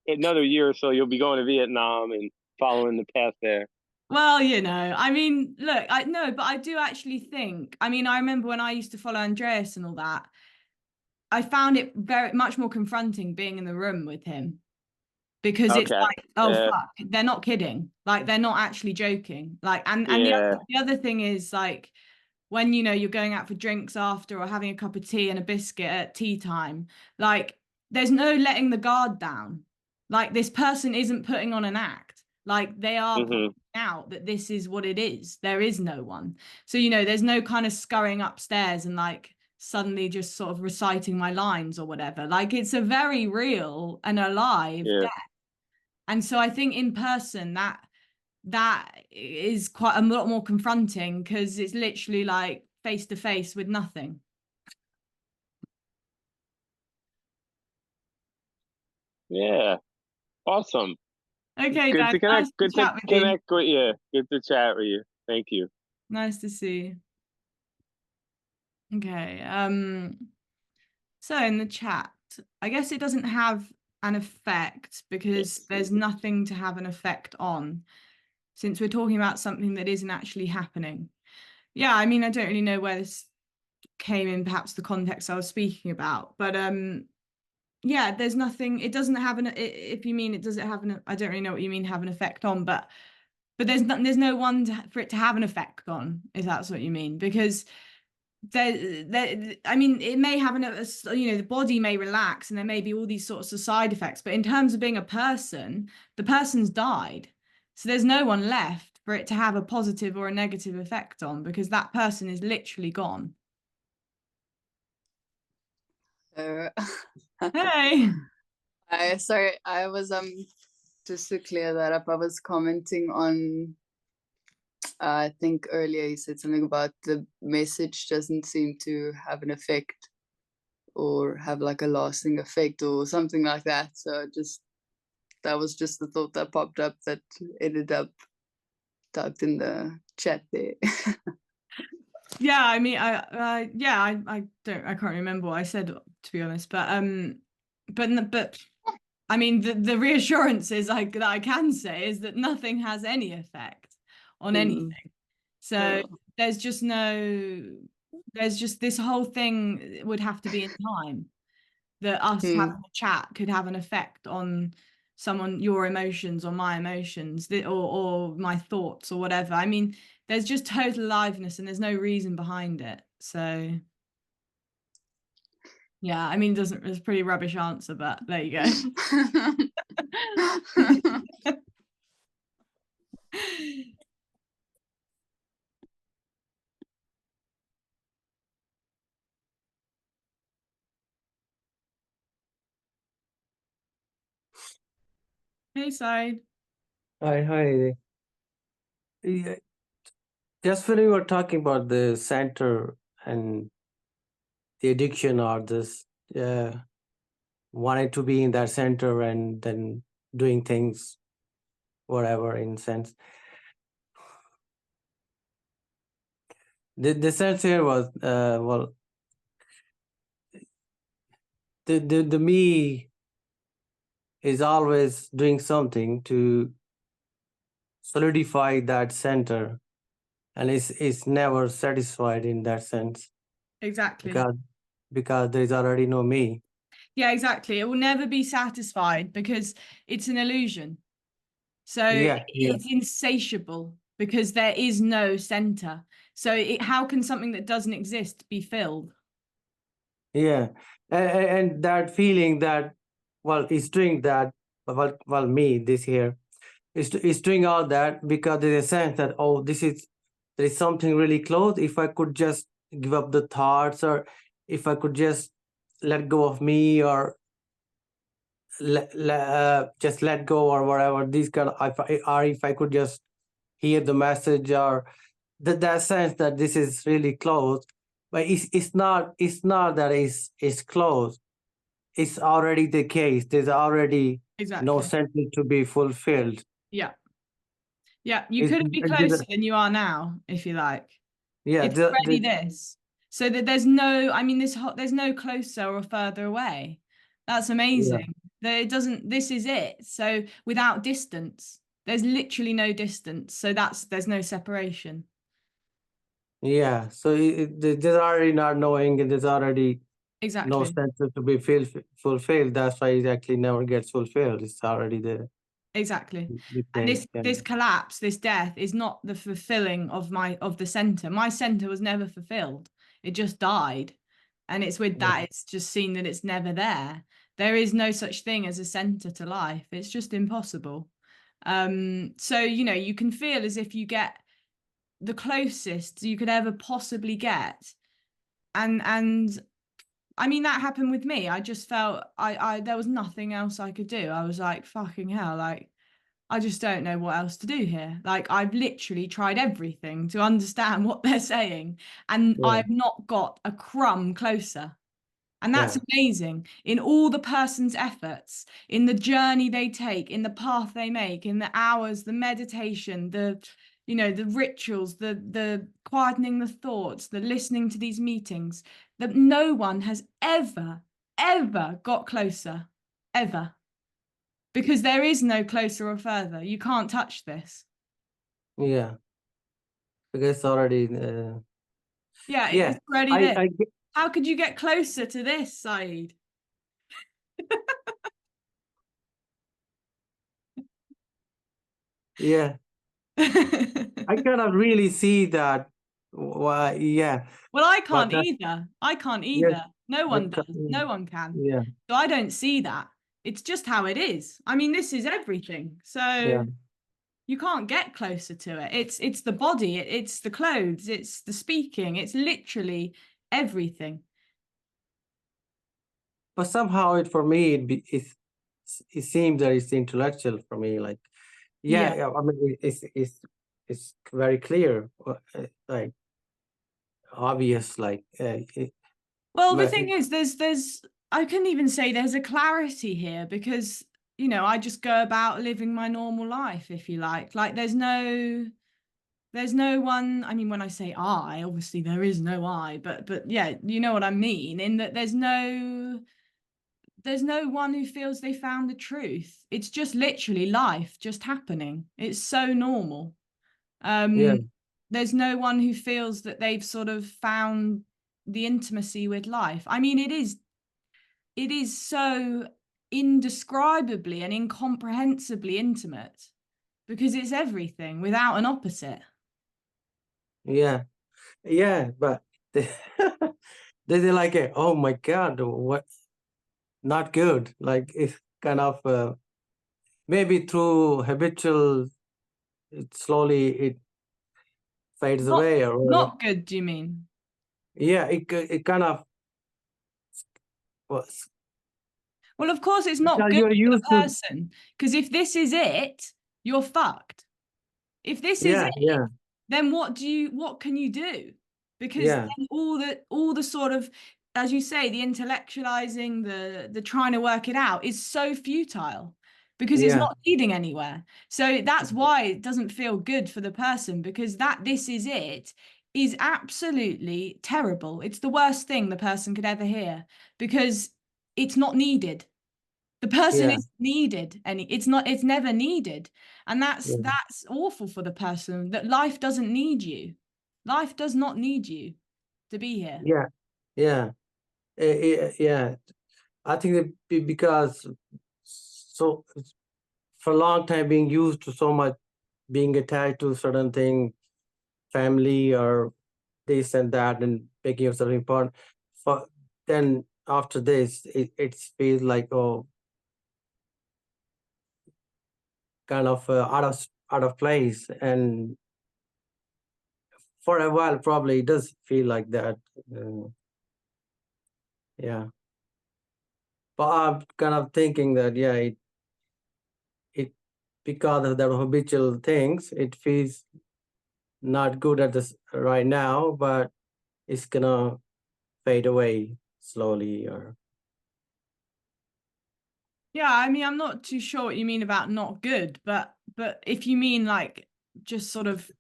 another year or so. You'll be going to Vietnam and following the path there. Well, I mean, look, I no, but I do actually think, I mean, I remember when I used to follow Andreas and all that, I found it very much more confronting being in the room with him because it's Okay. like, oh fuck, they're not kidding. Like they're not actually joking. Like and Yeah. the other thing is like when you're going out for drinks after or having a cup of tea and a biscuit at tea time, like there's no letting the guard down. Like this person isn't putting on an act. Like they are pointing Hmm. out that this is what it is. There is no one. So there's no kind of scurrying upstairs and like suddenly just sort of reciting my lines or whatever. Like it's a very real and alive Yeah. death. And so I think in person that is quite a lot more confronting because it's literally like face to face with nothing. Yeah. Awesome. Okay, Good Dan, to connect. nice to Good to chat with you. connect with you. Good to chat with you. Thank you. Nice to see you. Okay. So in the chat, I guess it doesn't have an effect because there's nothing to have an effect on, since we're talking about something that isn't actually happening. Yeah, I mean, I don't really know where this came in, perhaps the context I was speaking about, but yeah, there's nothing, it doesn't have if you mean it doesn't have an, I don't really know what you mean have an effect on, but there's no one for it to have an effect on, if that's what you mean, because I mean, it may have the body may relax and there may be all these sorts of side effects, but in terms of being a person, the person's died. So there's no one left for it to have a positive or a negative effect on because that person is literally gone. Uh, Hey. sorry, I was just to clear that up, I was commenting on I think earlier you said something about the message doesn't seem to have an effect or have like a lasting effect or something like that. So that was just the thought that popped up that ended up typed in the chat there. Yeah, I mean, I can't remember what I said, to be honest, but I mean, the reassurance is like that I can say is that nothing has any effect on anything. So there's just this whole thing would have to be in time that us having a chat could have an effect on your emotions or my emotions or my thoughts or whatever. I mean, there's just total aliveness and there's no reason behind it. So yeah, I mean, it's a pretty rubbish answer, but there you go. Hey, Side. Hi. Yeah, just when we were talking about the center and the addiction or this wanting to be in that center and then doing things, whatever in sense. The sense here was well, the me is always doing something to solidify that center, and it's never satisfied in that sense Exactly. because there is already no me. Yeah, exactly. It will never be satisfied because it's an illusion. So Yeah, yeah, it's insatiable because there is no center. So how can something that doesn't exist be filled? yeah. And that feeling that, well, it's doing that, well, me, this here, is doing all that because there's a sense that, oh, there is something really close. If I could just give up the thoughts, or if I could just let go of me, or just let go, or whatever, these kind of, or if I could just hear the message, or that sense that this is really close. But it's not that it's close. It's already the case. There's already no Exactly. sentence to be fulfilled. Yeah. Yeah. You It's, couldn't be closer than you are now, if you like. yeah, It's already this. So that there's no, I mean, there's no closer or further away. That's amazing. That it doesn't, this is it. So without distance, there's literally no distance. So there's no separation. yeah. So there's already not knowing, and there's already no Exactly. sentence to be fulfilled. That's why it actually never gets fulfilled. It's already there. Exactly. The And thing, this collapse, this death is not the fulfilling of the center. My center was never fulfilled. It just died. And it's with that, it's just seen that it's never there. There is no such thing as a center to life. It's just impossible. So, you can feel as if you get the closest you could ever possibly get. And I mean, that happened with me. I just felt there was nothing else I could do. I was like, fucking hell, like, I just don't know what else to do here. Like, I've literally tried everything to understand what they're saying, and yeah, I've not got a crumb closer. And that's yeah, amazing. In all the person's efforts, in the journey they take, in the path they make, in the hours, the meditation, the rituals, the quietening the thoughts, the listening to these meetings, that no one has ever, ever got closer, ever. Because there is no closer or further. You can't touch this. yeah. Because it's already. Yeah, Yeah, it's already there. I How could you get closer to this, Saeed? yeah. I cannot really see that. Why? Yeah, Well, I but can't either. I can't yes, either. No I one does. No one can. yeah, So I don't see that. It's just how it is. I mean, this is everything. yeah, So you can't get closer to it. It's the body, it's the clothes, it's the speaking, it's literally everything. but somehow for me it seems that it's intellectual for me. Like, Yeah. yeah, I mean, it's very clear, like obvious, like Well, the but thing is, there's I couldn't even say there's a clarity here because, I just go about living my normal life, if you like. Like there's no one, I mean, when I say I, obviously there is no I, but yeah, you know what I mean, in that there's no one who feels they found the truth. It's just literally life just happening. It's so normal. yeah, There's no one who feels that they've sort of found the intimacy with life. I mean, it is so indescribably and incomprehensibly intimate because it's everything without an opposite. yeah, yeah, but they're like, oh my God, what? Not good. Like it's kind of maybe through habitual, it fades Not away, or whatever. not good, do you mean? Yeah, it kind of was. Well, of course it's not Because good you're for the used to. person, because if this is it, you're fucked. If this is Yeah, it, yeah, then what can you do? Because yeah, then all the sort of, as you say, the intellectualizing, the trying to work it out is so futile because it's yeah, not leading anywhere. So that's why it doesn't feel good for the person, because this is it is absolutely terrible. It's the worst thing the person could ever hear because it's not needed. The person yeah, is needed, and it's never needed. And yeah, that's awful for the person, that life doesn't need you. Life does not need you to be here. yeah, yeah, yeah. I think because so for a long time being used to so much, being attached to certain thing, family or this and that, and making yourself important. For then after this, it feels like, oh, kind of out of place, and for a while probably it does feel like that. uh, yeah, but I'm kind of thinking that, yeah, it because of the habitual things, it feels not good at this right now, but it's gonna fade away slowly. Or Yeah, I mean, I'm not too sure what you mean about not good, but if you mean like just sort of,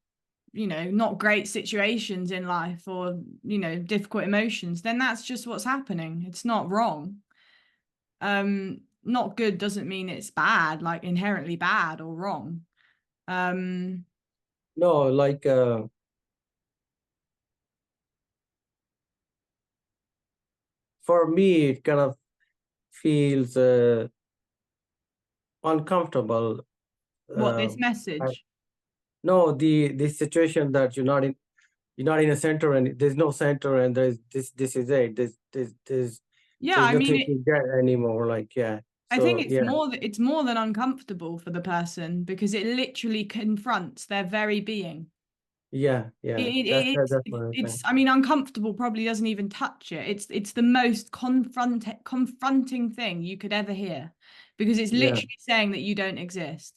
you know, not great situations in life, or, you know, difficult emotions, then that's just what's happening. It's not wrong. Not good doesn't mean it's bad, like inherently bad or wrong. no, like for me, it kind of feels uncomfortable. What, Uh, this I, message? no, the situation that you're not in a center, and there's no center, and this is it. Yeah, There's I mean, nothing to get anymore. Like, yeah. I think So it's yeah, more than uncomfortable for the person, because it literally confronts their very being. yeah, It, yeah. it, That's what I'm saying. it's, I mean, uncomfortable probably doesn't even touch it. It's the most confronting thing you could ever hear, because it's Yeah, literally saying that you don't exist.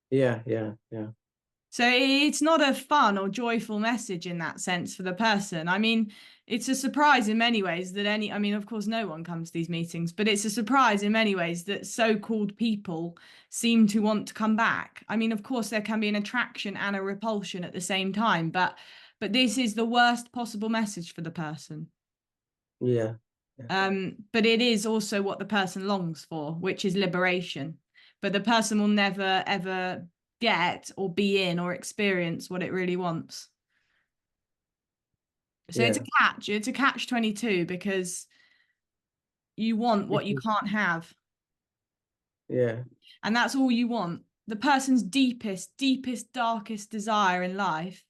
yeah, yeah, yeah, So it's not a fun or joyful message in that sense for the person. I mean, it's a surprise in many ways that I mean, of course, no one comes to these meetings, but it's a surprise in many ways that so-called people seem to want to come back. I mean, of course, there can be an attraction and a repulsion at the same time, but this is the worst possible message for the person. yeah, But it is also what the person longs for, which is liberation. But the person will never, ever get or be in or experience what it really wants. So yeah. it's a catch 22, because you want what you can't have. Yeah, And that's all you want. The person's deepest, darkest desire in life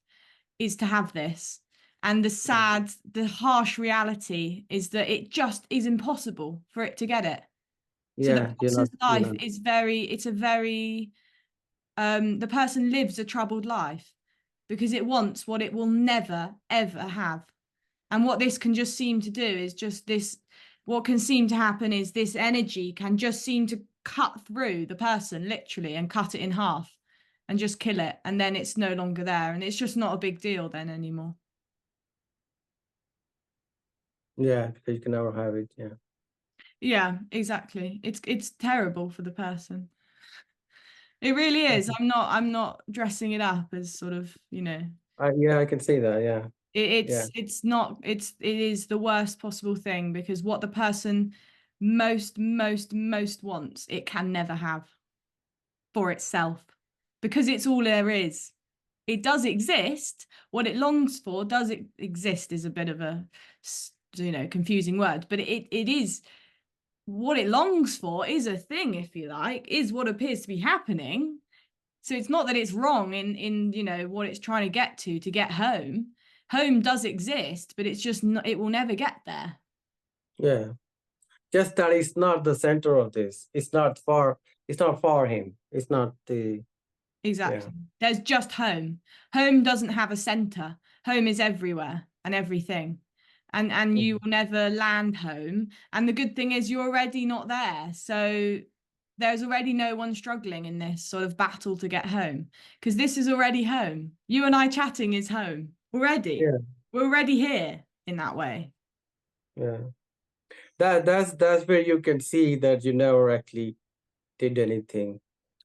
is to have this. And the harsh reality is that it just is impossible for it to get it. So the yeah. person's You're life not. is the person lives a troubled life, because it wants what it will never, ever have. And what this can just seem to do is just this, what can seem to happen is this energy can just seem to cut through the person literally and cut it in half and just kill it. And then it's no longer there. And it's just not a big deal then anymore. Yeah, because you can never have it. Yeah. Yeah, exactly. It's terrible for the person. It really is. I'm not dressing it up as sort of, you know, Yeah, I can see that. Yeah, yeah, it's not, it is the worst possible thing, because what the person most wants, it can never have for itself, because it's all there is. It does exist. What it longs for does it exist is a bit of a, you know, confusing word, but it is what it longs for is a thing, if you like, is what appears to be happening. So it's not that it's wrong in you know what it's trying to get home. Home does exist, but it's just not, it will never get there. yeah. Just that it's not the center of this. It's not for. It's not for him. It's not the. Yeah, Exactly. There's just home. Home doesn't have a center. Home is everywhere and everything. And you will never land home. And the good thing is you're already not there. So there's already no one struggling in this sort of battle to get home, because this is already home. You and I chatting is home already. yeah, We're already here in that way. yeah. That's where you can see that you never actually did anything. You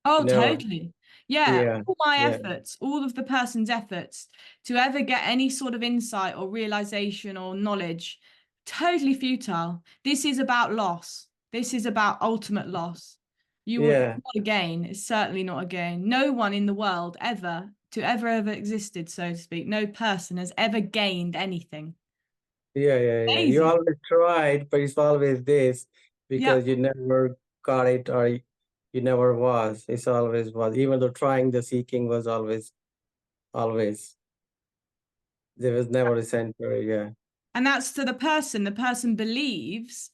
Oh, never. totally. Yeah, Yeah, all my yeah, efforts, all of the person's efforts to ever get any sort of insight or realization or knowledge, totally futile. This is about loss. This is about ultimate loss. You will, it's yeah, not a gain. It's certainly not a gain. No one in the world ever existed, so to speak. No person has ever gained anything. yeah, yeah, yeah. You Amazing. always tried, but it's always this. because you never got it, or you never was. It's always was. Even though trying, the seeking was always. There was never a center. Yeah. And that's to the person. The person believes,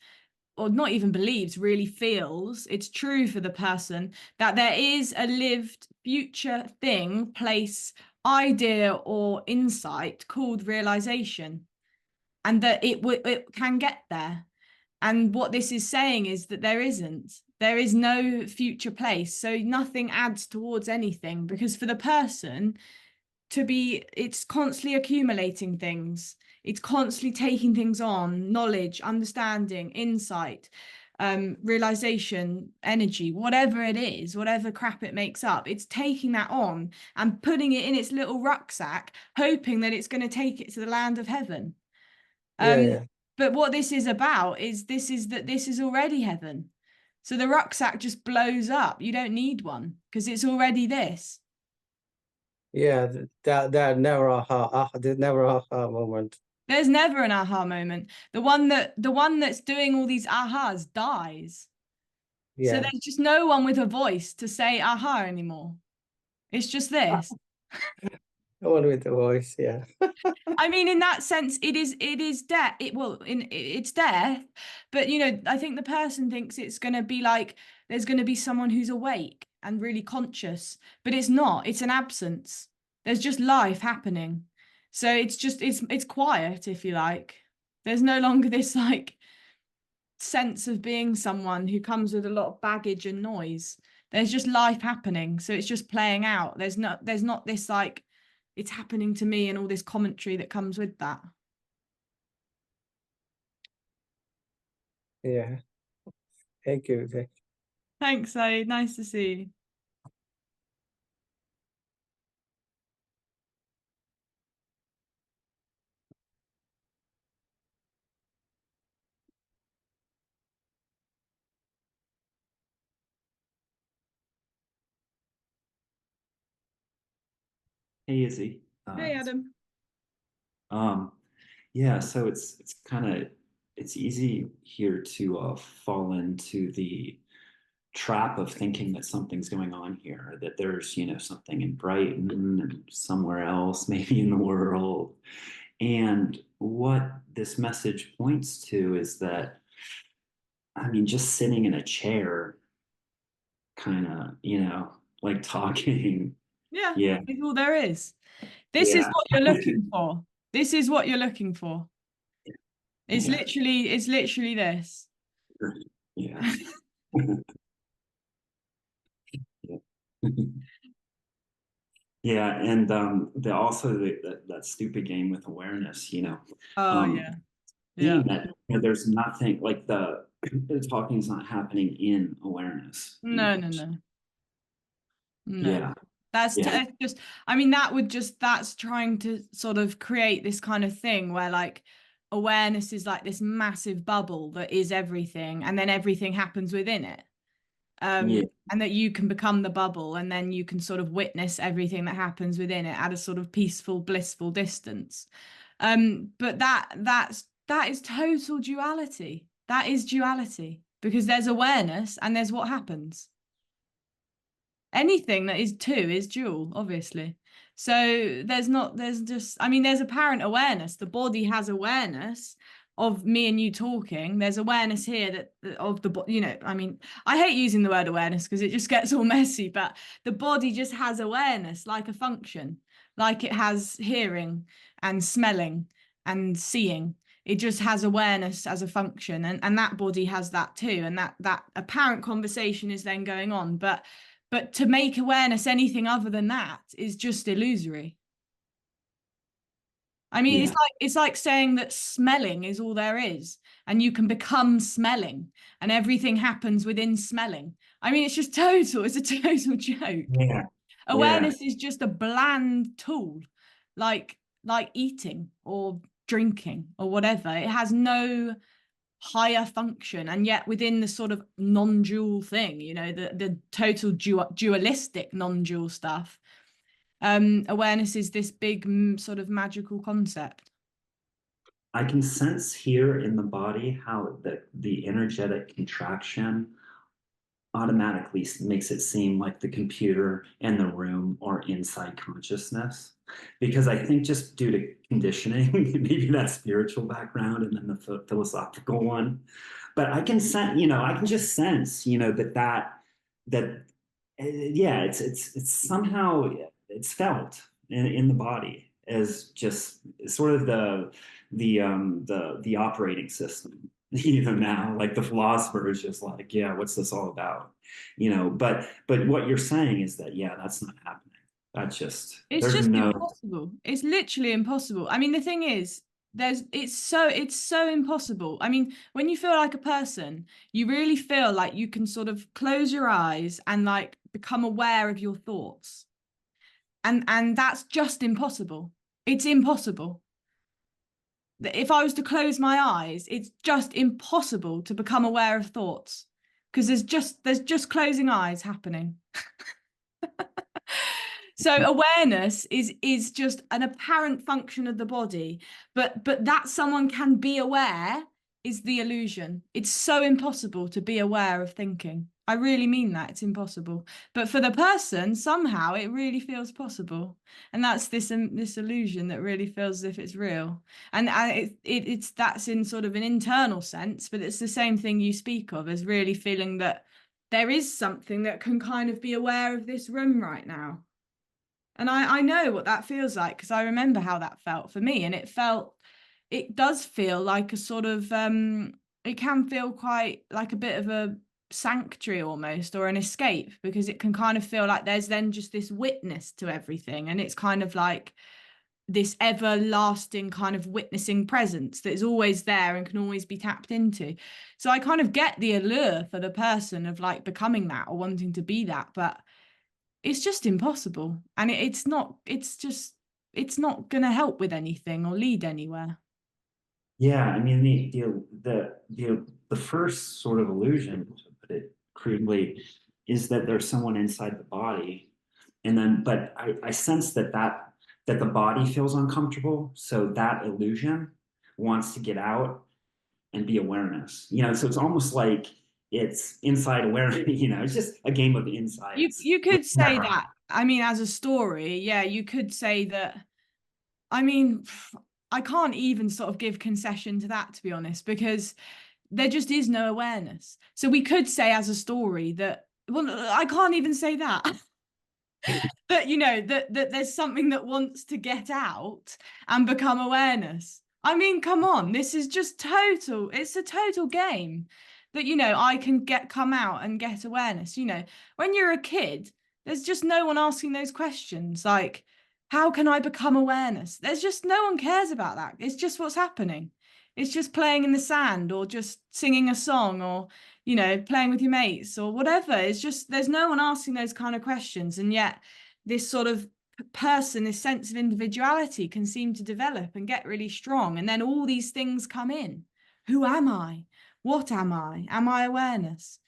or not even believes, really feels it's true for the person that there is a lived future thing, place, idea, or insight called realization, and that it can get there. And what this is saying is that there is no future place. So nothing adds towards anything, because for the person it's constantly accumulating things. It's constantly taking things on, knowledge, understanding, insight, realization, energy, whatever it is, whatever crap it makes up, it's taking that on and putting it in its little rucksack, hoping that it's going to take it to the land of heaven. Yeah. But what this is about is this is already heaven. So the rucksack just blows up. You don't need one because it's already this. Yeah. That never aha. There's never aha moment. There's never an aha moment. The one that's doing all these ahas dies. So Yeah. there's just no one with a voice to say aha anymore. It's just this. The one with the voice. Yeah. I mean, in that sense, it is death. It's death, but I think the person thinks it's going to be like there's going to be someone who's awake and really conscious, but it's not. It's an absence. There's just life happening. So it's quiet, if you like. There's no longer this like sense of being someone who comes with a lot of baggage and noise. There's just life happening. So it's just playing out. There's not this like it's happening to me and all this commentary that comes with that. Yeah. Thank you. Thanks, Saeed. Nice to see you. Hey, Izzy. Hey, Adam. Yeah, so it's kind of it's easy here to fall into the trap of thinking that something's going on here, that there's, something in Brighton and somewhere else, maybe in the world. And what this message points to is that, I mean, just sitting in a chair, kind of, like talking. Yeah, Yeah. it's all there is. This is what you're looking for. This is what you're looking for. It's Yeah. literally this. Yeah. Yeah. Yeah, and that stupid game with awareness, Oh yeah. seeing that there's nothing like the talking is not happening in awareness. No. Yeah. That's Yeah. just, I mean, that's trying to sort of create this kind of thing where like awareness is like this massive bubble that is everything, and then everything happens within it. Yeah. And that you can become the bubble, and then you can sort of witness everything that happens within it at a sort of peaceful, blissful distance. But that is total duality. That is duality, because there's awareness and there's what happens. Anything that is two is dual, obviously. So there's apparent awareness. The body has awareness of me and you talking. There's awareness here that of the I mean, I hate using the word awareness because it just gets all messy, but the body just has awareness like a function, like it has hearing and smelling and seeing. It just has awareness as a function, and that body has that too, and that apparent conversation is then going on, but to make awareness anything other than that is just illusory. I mean, Yeah. it's like saying that smelling is all there is, and you can become smelling, and everything happens within smelling. I mean, it's a total joke. Yeah. Awareness is just a bland tool, like eating or drinking or whatever. It has no higher function, and yet within the sort of non-dual thing, the total dualistic non-dual stuff, awareness is this big sort of magical concept. I can sense here in the body how the energetic contraction automatically makes it seem like the computer and the room are inside consciousness. Because I think just due to conditioning, maybe that spiritual background and then the philosophical one. But I can sense, I can just sense, yeah, it's somehow it's felt in the body as just sort of the operating system. Now, like the philosopher is just like, yeah, what's this all about? But what you're saying is that, yeah, that's not happening. That's just It's there's just no impossible. It's literally impossible. I mean, the thing is, it's so impossible. I mean, when you feel like a person, you really feel like you can sort of close your eyes and like become aware of your thoughts. And that's just impossible. It's impossible. If I was to close my eyes, it's just impossible to become aware of thoughts, because there's just closing eyes happening. So awareness is just an apparent function of the body, but that someone can be aware is the illusion. It's so impossible to be aware of thinking. I really mean that. It's impossible. But for the person, somehow it really feels possible. And that's this illusion that really feels as if it's real. And that's in sort of an internal sense, but it's the same thing you speak of as really feeling that there is something that can kind of be aware of this room right now. And I know what that feels like, because I remember how that felt for me. And it does feel like a sort of, it can feel quite like a bit of a sanctuary almost, or an escape, because it can kind of feel like there's then just this witness to everything. And it's kind of like this everlasting kind of witnessing presence that is always there and can always be tapped into. So I kind of get the allure for the person of like becoming that or wanting to be that, but it's just impossible. And it's not going to help with anything or lead anywhere. Yeah, I mean the first sort of illusion, to put it crudely, is that there's someone inside the body, and then but I sense that the body feels uncomfortable, so that illusion wants to get out and be awareness. So it's almost like it's inside awareness. It's just a game of insights. You could say that. I mean, as a story, yeah, you could say that. I mean, I can't even sort of give concession to that, to be honest, because there just is no awareness. So we could say as a story that, well, I can't even say that. But that there's something that wants to get out and become awareness. I mean, come on, this is just it's a total game that I can come out and get awareness. When you're a kid, there's just no one asking those questions like, how can I become awareness? There's just no one cares about that. It's just what's happening. It's just playing in the sand, or just singing a song, or playing with your mates, or whatever. It's just there's no one asking those kind of questions. And yet this sort of person, this sense of individuality can seem to develop and get really strong. And then all these things come in. Who am I? What am I? Am I awareness?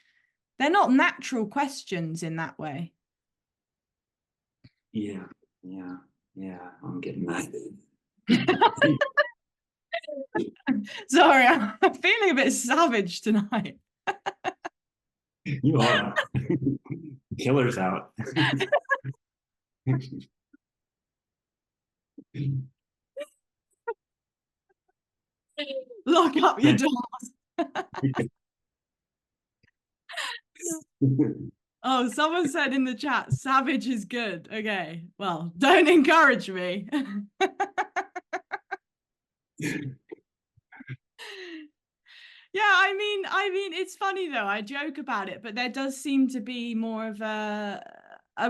They're not natural questions in that way. Yeah. I'm getting that. Sorry, I'm feeling a bit savage tonight. You are. Killer's out. Lock up your doors. Oh, someone said in the chat, savage is good. Okay, well, don't encourage me. Yeah, I mean, it's funny though. I joke about it, but there does seem to be more of a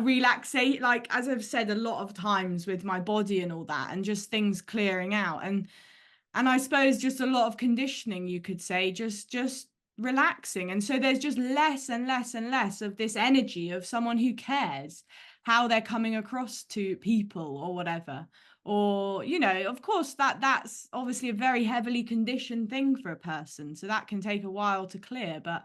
relaxation, like as I've said a lot of times with my body and all that, and just things clearing out, and I suppose just a lot of conditioning, you could say, just relaxing. And so there's just less and less and less of this energy of someone who cares how they're coming across to people or whatever. Or of course that's obviously a very heavily conditioned thing for a person, so that can take a while to clear. But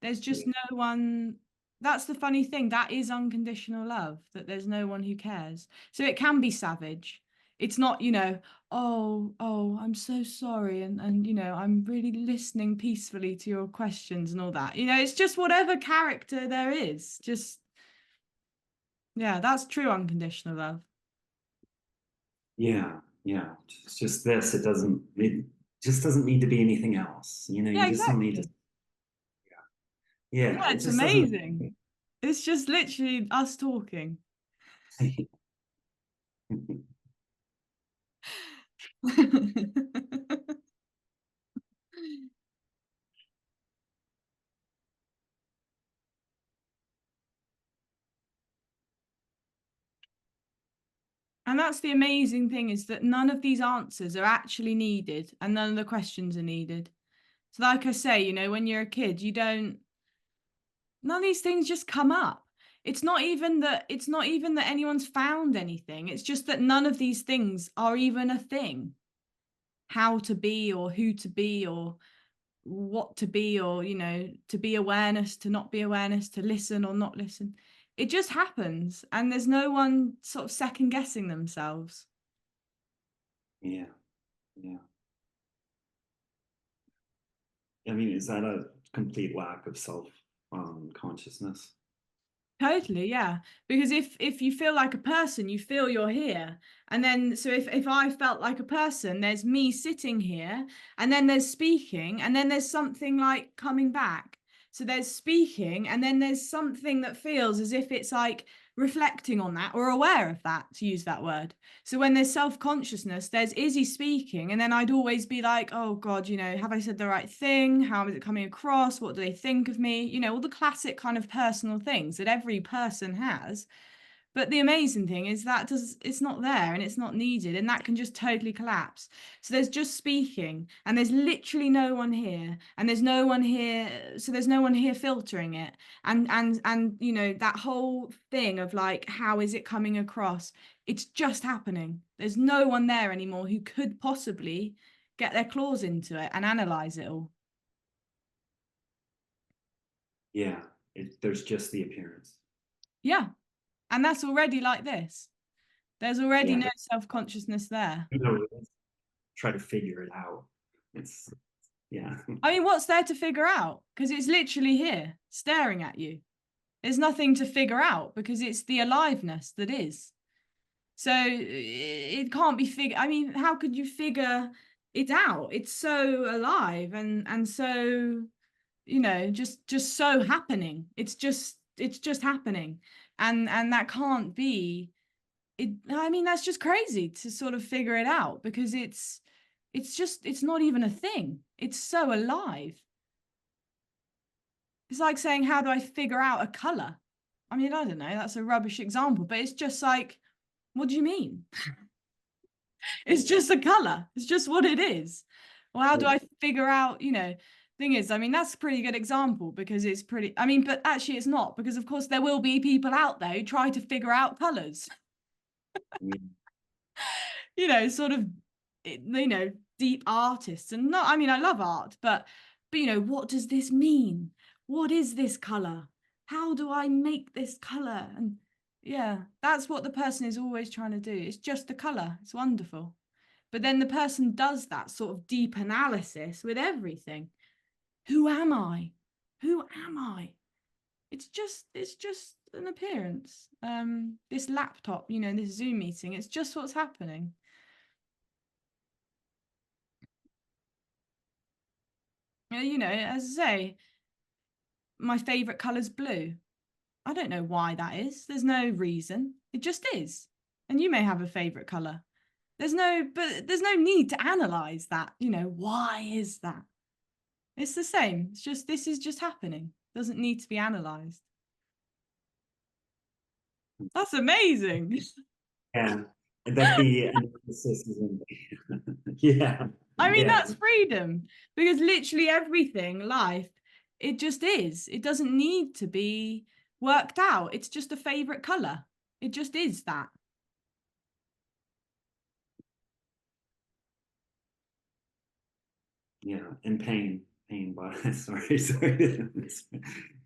there's just no one. That's the funny thing, that is unconditional love, that there's no one who cares. So it can be savage, It's not, oh, I'm so sorry, and I'm really listening peacefully to your questions and all that. It's just whatever character there is. Just, yeah, that's true unconditional love. Yeah, it's just this. It just doesn't need to be anything else. You Yeah, just don't need to. exactly. Yeah, Yeah, it it's just doesn't. amazing. It's just literally us talking. And that's the amazing thing, is that none of these answers are actually needed, and none of the questions are needed. So like I say, when you're a kid, none of these things just come up. It's not even that anyone's found anything. It's just that none of these things are even a thing. How to be, or who to be, or what to be, or to be awareness, to not be awareness, to listen or not listen. It just happens, and there's no one sort of second guessing themselves. Yeah. I mean, is that a complete lack of self consciousness? Totally, yeah. Because if you feel like a person, you feel you're here. And then, so if I felt like a person, there's me sitting here, and then there's speaking, and then there's something like coming back. So there's speaking, and then there's something that feels as if it's like reflecting on that, or aware of that, to use that word. So when there's self-consciousness, there's Izzy speaking, and then I'd always be like, oh God, have I said the right thing? How is it coming across? What do they think of me? All the classic kind of personal things that every person has. But the amazing thing is that it's not there, and it's not needed, and that can just totally collapse. So there's just speaking, and there's literally no one here, and there's no one here. So there's no one here filtering it. And that whole thing of like, how is it coming across? It's just happening. There's no one there anymore who could possibly get their claws into it and analyze it all. Yeah, there's just the appearance. Yeah. And that's already like this. There's already Yeah, no self-consciousness there. try to figure it out. It's, yeah. I mean, what's there to figure out? Because it's literally here, staring at you. There's nothing to figure out, because it's the aliveness that is. So it can't be figured. I mean, how could you figure it out? It's so alive, and so, just so happening. It's just happening. And that can't be it. I mean, that's just crazy to sort of figure it out, because it's not even a thing. It's so alive. It's like saying, how do I figure out a color? I mean, I don't know, that's a rubbish example, but it's just like, what do you mean? It's just a color. It's just what it is. Well, how do I figure out, thing is, I mean, that's a pretty good example, because it's pretty, I mean, but actually it's not, because of course there will be people out there who try to figure out colors. Sort of, deep artists, and not, I mean, I love art, but what does this mean? What is this color? How do I make this color? And yeah, that's what the person is always trying to do. It's just the color. It's wonderful. But then the person does that sort of deep analysis with everything. Who am I? Who am I? It's just an appearance. This laptop, this Zoom meeting, it's just what's happening. As I say, my favorite color's blue. I don't know why that is. There's no reason. It just is. And you may have a favorite color. There's no need to analyze that. Why is that? It's the same. It's just, this is just happening. Doesn't need to be analyzed. That's amazing. Yeah, that the analysis is in. Yeah. I mean, Yeah. that's freedom, because literally everything, life, it just is. It doesn't need to be worked out. It's just a favorite color. It just is that. Yeah, and pain. pain, but sorry. It's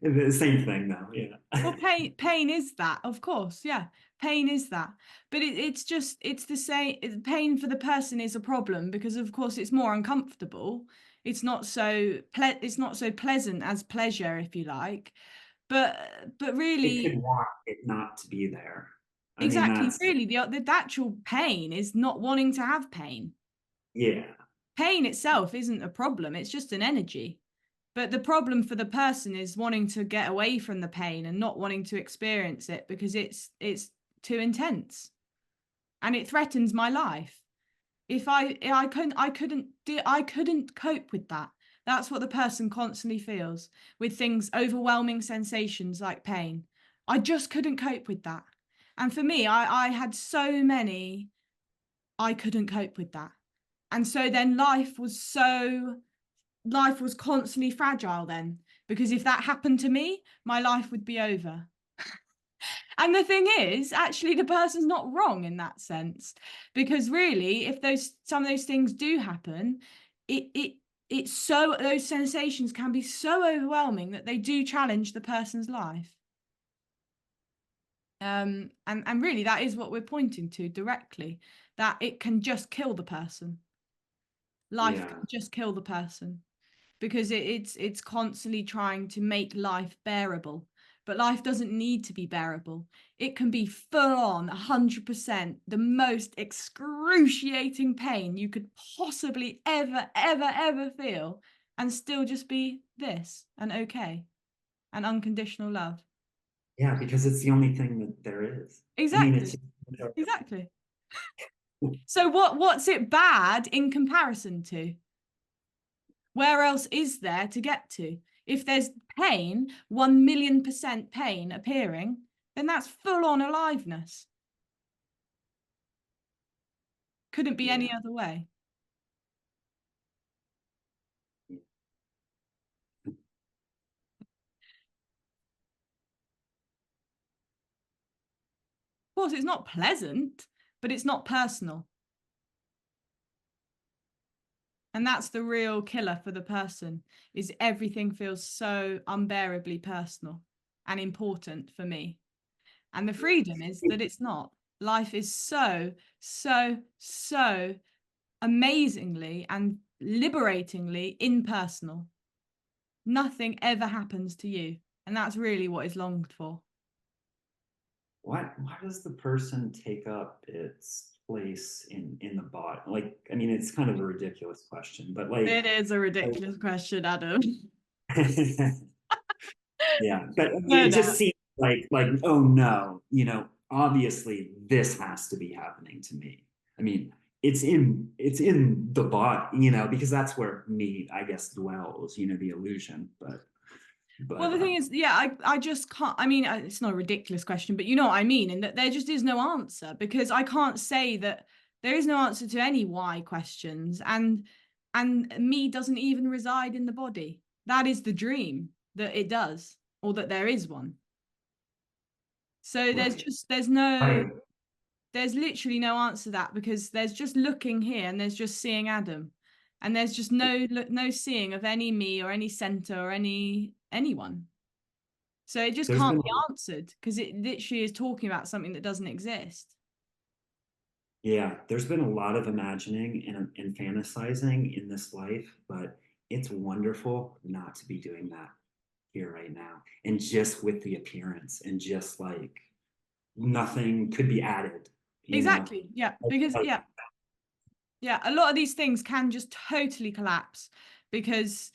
the same thing though. Yeah. Well, pain is that, of course, yeah. Pain is that, but it's the same. Pain for the person is a problem because, of course, it's more uncomfortable. It's not so pleasant as pleasure, if you like. But It really, could want it not to be there. I mean, exactly, that's really, the actual pain is not wanting to have pain. yeah. Pain itself isn't a problem. It's just an energy. But the problem for the person is wanting to get away from the pain and not wanting to experience it because it's too intense and it threatens my life. If I couldn't cope with that. That's what the person constantly feels with things, overwhelming sensations like pain. I just couldn't cope with that. And for me, I had so many, I couldn't cope with that. And so then life was constantly fragile then, because if that happened to me, my life would be over. And the thing is, actually, the person's not wrong in that sense, because really, if some of those things do happen, those sensations can be so overwhelming that they do challenge the person's life. And really, that is what we're pointing to directly, that it can just kill the person. Life can just kill the person. Because it's constantly trying to make life bearable, but life doesn't need to be bearable. It can be full on 100% the most excruciating pain you could possibly ever feel, and still just be this and okay and unconditional love. Yeah, because it's the only thing that there is. Exactly. I mean, it's Exactly. So what's it bad in comparison to? Where else is there to get to? If there's pain, 1,000,000% pain appearing, then that's full on aliveness. Couldn't be any other way. Of course, it's not pleasant, but it's not personal. And that's the real killer for the person, is everything feels so unbearably personal and important for me. And the freedom is that it's not. Life is so amazingly and liberatingly impersonal. Nothing ever happens to you. And that's really what is longed for. why does the person take up its place in the body? Like, I mean, it's kind of a ridiculous question, but like It is a ridiculous question, Adam. yeah, but No, it just no. seems like oh no, obviously this has to be happening to me. I mean, it's in the body, because that's where me, I guess, dwells, the illusion. But Well, the thing is, yeah, I just can't. I mean, it's not a ridiculous question, but you know what I mean, and that there just is no answer, because I can't say that there is no answer to any why questions, and me doesn't even reside in the body. That is the dream, that it does, or that there is one. So right. there's literally no answer to that, because there's just looking here and there's just seeing Adam, and there's just no seeing of any me or any center or anyone. So it just can't be answered, because it literally is talking about something that doesn't exist. Yeah, there's been a lot of imagining and fantasizing in this life, but it's wonderful not to be doing that here right now. And just with the appearance, and just like nothing could be added. Exactly. Yeah. Because yeah, a lot of these things can just totally collapse, because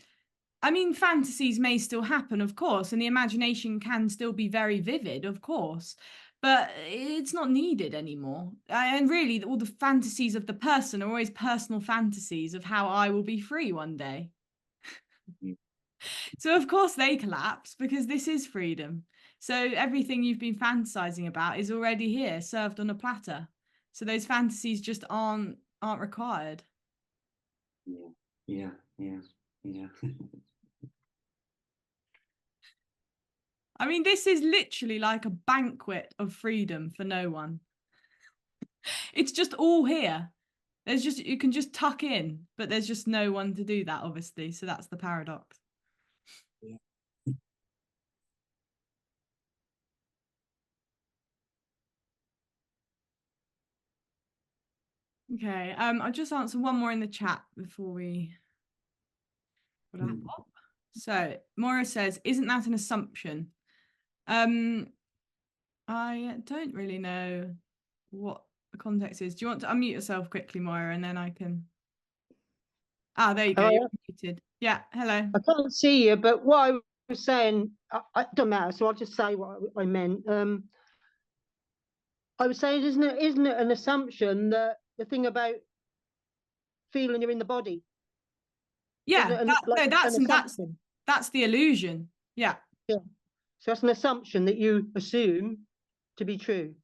I mean, fantasies may still happen, of course, and the imagination can still be very vivid, of course, but it's not needed anymore. And really, all the fantasies of the person are always personal fantasies of how I will be free one day. So, of course, they collapse, because this is freedom. So everything you've been fantasizing about is already here, served on a platter. So those fantasies just aren't required. Yeah. I mean, this is literally like a banquet of freedom for no one. It's just all here. There's just, you can just tuck in, but there's just no one to do that, obviously. So that's the paradox. Yeah. Okay, I'll just answer one more in the chat before we wrap up. So Maura says, isn't that an assumption? I don't really know what the context is. Do you want to unmute yourself quickly, Moira, and then I can... Ah, there you go. You're muted. Yeah, hello. I can't see you, but what I was saying, it doesn't matter, so I'll just say what I meant. I was saying, isn't it an assumption that the thing about feeling you're in the body? Yeah, that's the illusion. Yeah. Yeah. So that's an assumption that you assume to be true.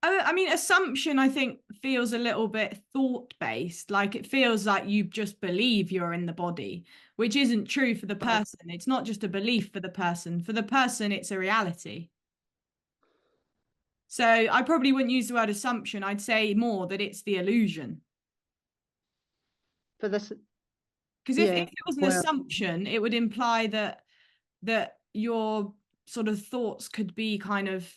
I mean, assumption, I think, feels a little bit thought-based. Like, it feels like you just believe you're in the body, which isn't true for the person. It's not just a belief for the person. For the person, it's a reality. So I probably wouldn't use the word assumption. I'd say more that it's the illusion. For this, because if it was an assumption, it would imply that your sort of thoughts could be kind of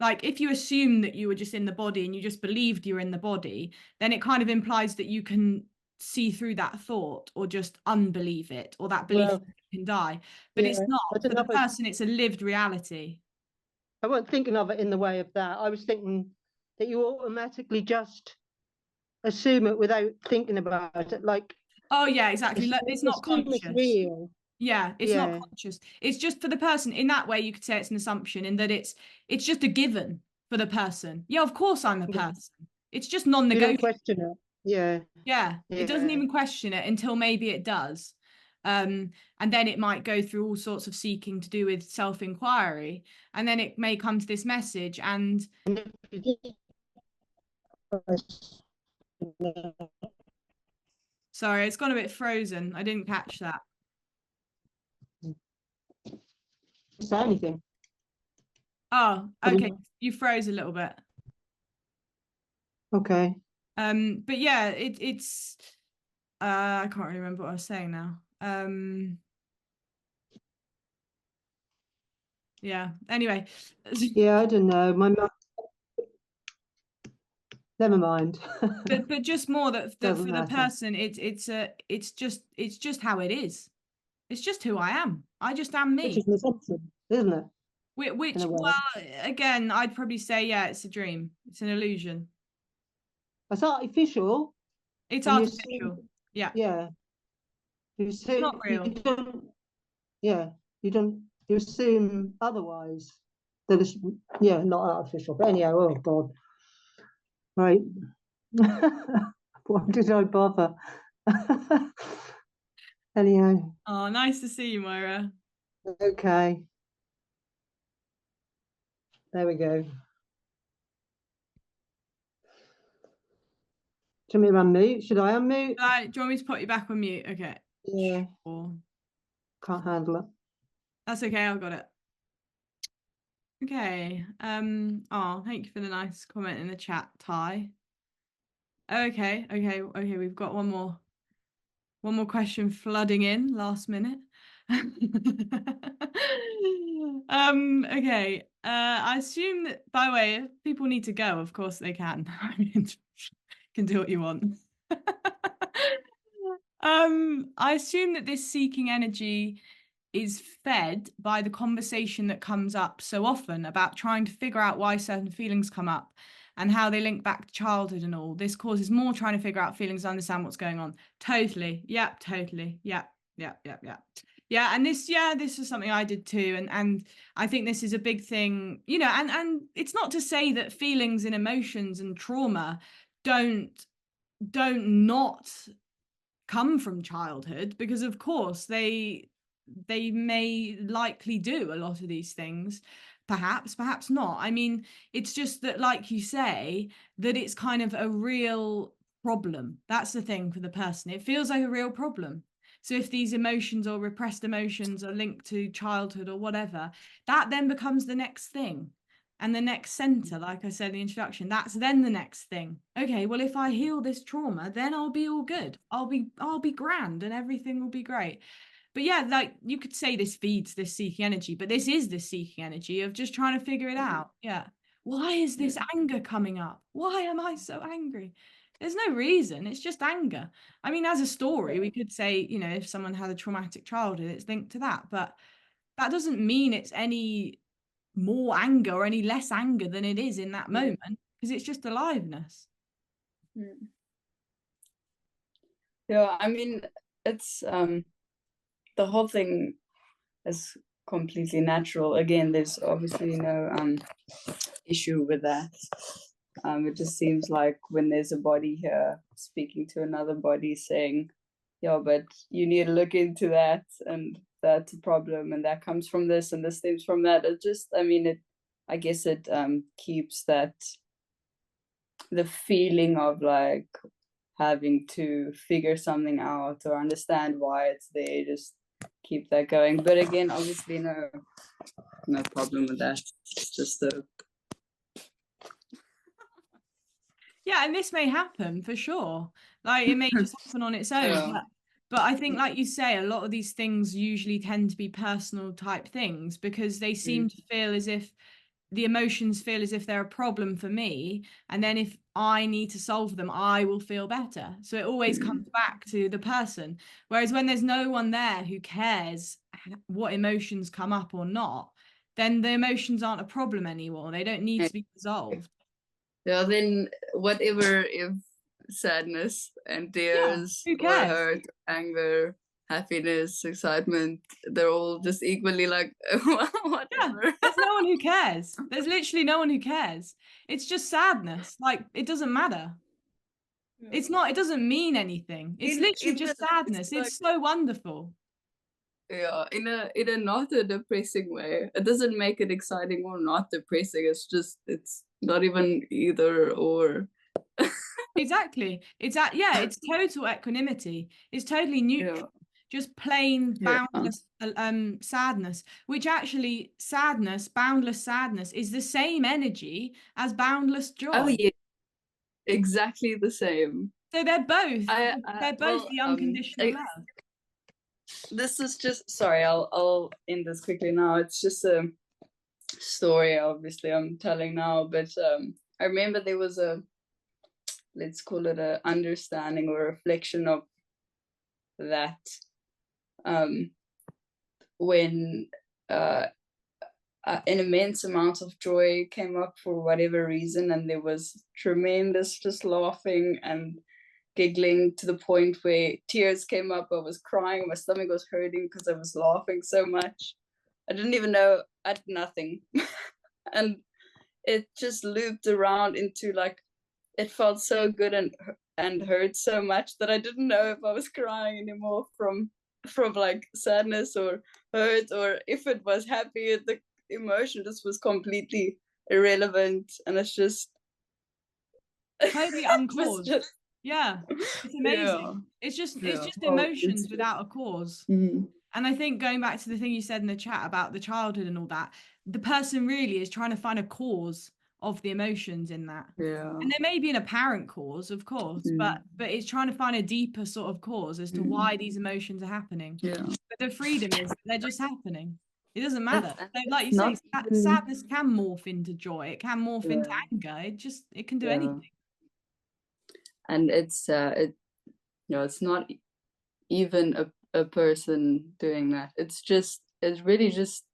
like, if you assume that you were just in the body and you just believed you were in the body, then it kind of implies that you can see through that thought or just unbelieve it, or that belief can die. But it's not. For the person, it's a lived reality. I wasn't thinking of it in the way of that. I was thinking that you automatically just assume it without thinking about it. Like, oh yeah, exactly. It's not conscious. It's real. Yeah, it's not conscious. It's just for the person. In that way, you could say it's an assumption, in that it's just a given for the person. Yeah, of course I'm a person. It's just non-negotiable. You don't question it. Yeah, it doesn't even question it until maybe it does. And then it might go through all sorts of seeking to do with self-inquiry, and then it may come to this message. And sorry, it's gone a bit frozen. I didn't catch that. Say anything. Oh, okay. You froze a little bit. Okay. But yeah, it's I can't really remember what I was saying now. Yeah, anyway. Yeah, I don't know. My never mind. but just more that for the person, it's just how it is. It's just who I am. I just am me. Which is an assumption, isn't it? Which, well, again, I'd probably say, yeah, it's a dream. It's an illusion. It's artificial. It's artificial. Yeah. Yeah. It's not real. You assume otherwise. That it's, not artificial. But anyhow, oh God. Right. Why did I bother? Anyhow. Oh, nice to see you, Moira. Okay. There we go. Do you want me to unmute? Should I unmute? Do you want me to put you back on mute? Okay. Yeah. Sure. Can't handle it. That's okay, I've got it. Okay. Oh, thank you for the nice comment in the chat, Ty. Okay, we've got one more question flooding in last minute. Okay. I assume that, by the way, if people need to go, of course they can. I mean, can do what you want. I assume that this seeking energy is fed by the conversation that comes up so often about trying to figure out why certain feelings come up and how they link back to childhood and all. This causes more trying to figure out feelings, understand what's going on. Totally. Yep, totally. Yep. Yeah, and this is something I did too. And I think this is a big thing, and it's not to say that feelings and emotions and trauma don't not come from childhood, because of course they may likely do a lot of these things, perhaps not. I mean, it's just that, like you say, that it's kind of a real problem. That's the thing for the person. It feels like a real problem. So if these emotions or repressed emotions are linked to childhood or whatever, that then becomes the next thing. And the next center, like I said in the introduction, that's then the next thing. Okay, well, if I heal this trauma, then I'll be all good. I'll be grand and everything will be great. But yeah, like you could say this feeds this seeking energy, but this is the seeking energy of just trying to figure it out. Yeah. Why is this anger coming up? Why am I so angry? There's no reason. It's just anger. I mean, as a story, we could say, you know, if someone had a traumatic childhood, it's linked to that. But that doesn't mean it's any more anger or any less anger than it is in that moment, because it's just aliveness. Yeah, I mean, it's the whole thing is completely natural. Again, there's obviously no issue with that. It just seems like when there's a body here speaking to another body saying, yeah, but you need to look into that, and that's a problem, and that comes from this, and this stems from that. It just, I mean, I guess it keeps that, the feeling of like having to figure something out or understand why it's there, just keep that going. But again, obviously no problem with that. It's just a Yeah, and this may happen for sure. Like it may just happen on its own. Yeah. But I think, like you say, a lot of these things usually tend to be personal type things, because they seem to feel as if the emotions feel as if they're a problem for me. And then if I need to solve them, I will feel better. So it always comes back to the person. Whereas when there's no one there who cares what emotions come up or not, then the emotions aren't a problem anymore. They don't need to be resolved. Yeah, then whatever, if sadness and tears who or cares? hurt, anger, happiness, excitement, they're all just equally like whatever. There's no one who cares. There's literally no one who cares. It's just sadness. Like it doesn't matter. It's not, it doesn't mean anything. It's literally just sadness. It's so wonderful. Yeah, in a not a depressing way. It doesn't make it exciting or not depressing. It's just, it's not even either or. Exactly. It's total equanimity. It's totally neutral. Yeah. Just plain boundless sadness, which actually boundless sadness is the same energy as boundless joy. Oh yeah, exactly the same. So they're both well, the unconditional love. This is just, sorry, I'll end this quickly now. It's just a story, obviously I'm telling now, but I remember there was a, let's call it a understanding or reflection of that when an immense amount of joy came up for whatever reason, and there was tremendous just laughing and giggling to the point where tears came up. I was crying, my stomach was hurting because I was laughing so much. I didn't even know, I had nothing. And it just looped around into like, it felt so good and hurt so much that I didn't know if I was crying anymore from like sadness or hurt, or if it was happy. The emotion just was completely irrelevant, and it's just totally uncaused. Yeah, it's amazing. Yeah. It's just emotions without a cause. Mm-hmm. And I think going back to the thing you said in the chat about the childhood and all that, the person really is trying to find a cause of the emotions in that. Yeah. And there may be an apparent cause, of course, but it's trying to find a deeper sort of cause as to why these emotions are happening. Yeah. But the freedom is they're just happening. It doesn't matter. So like you not say, sadness can morph into joy. It can morph into anger. It can do anything. And it's it's not even a person doing that. It's really just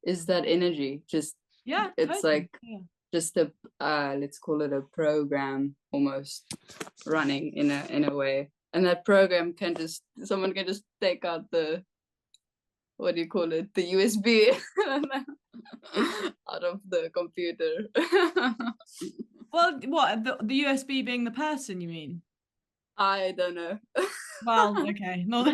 is that energy. Just it's totally. Like just a let's call it a program almost running in a way. And that program someone can just take out the, what do you call it, the USB out of the computer. Well, what, the USB being the person, you mean? I don't know. Well, okay. No.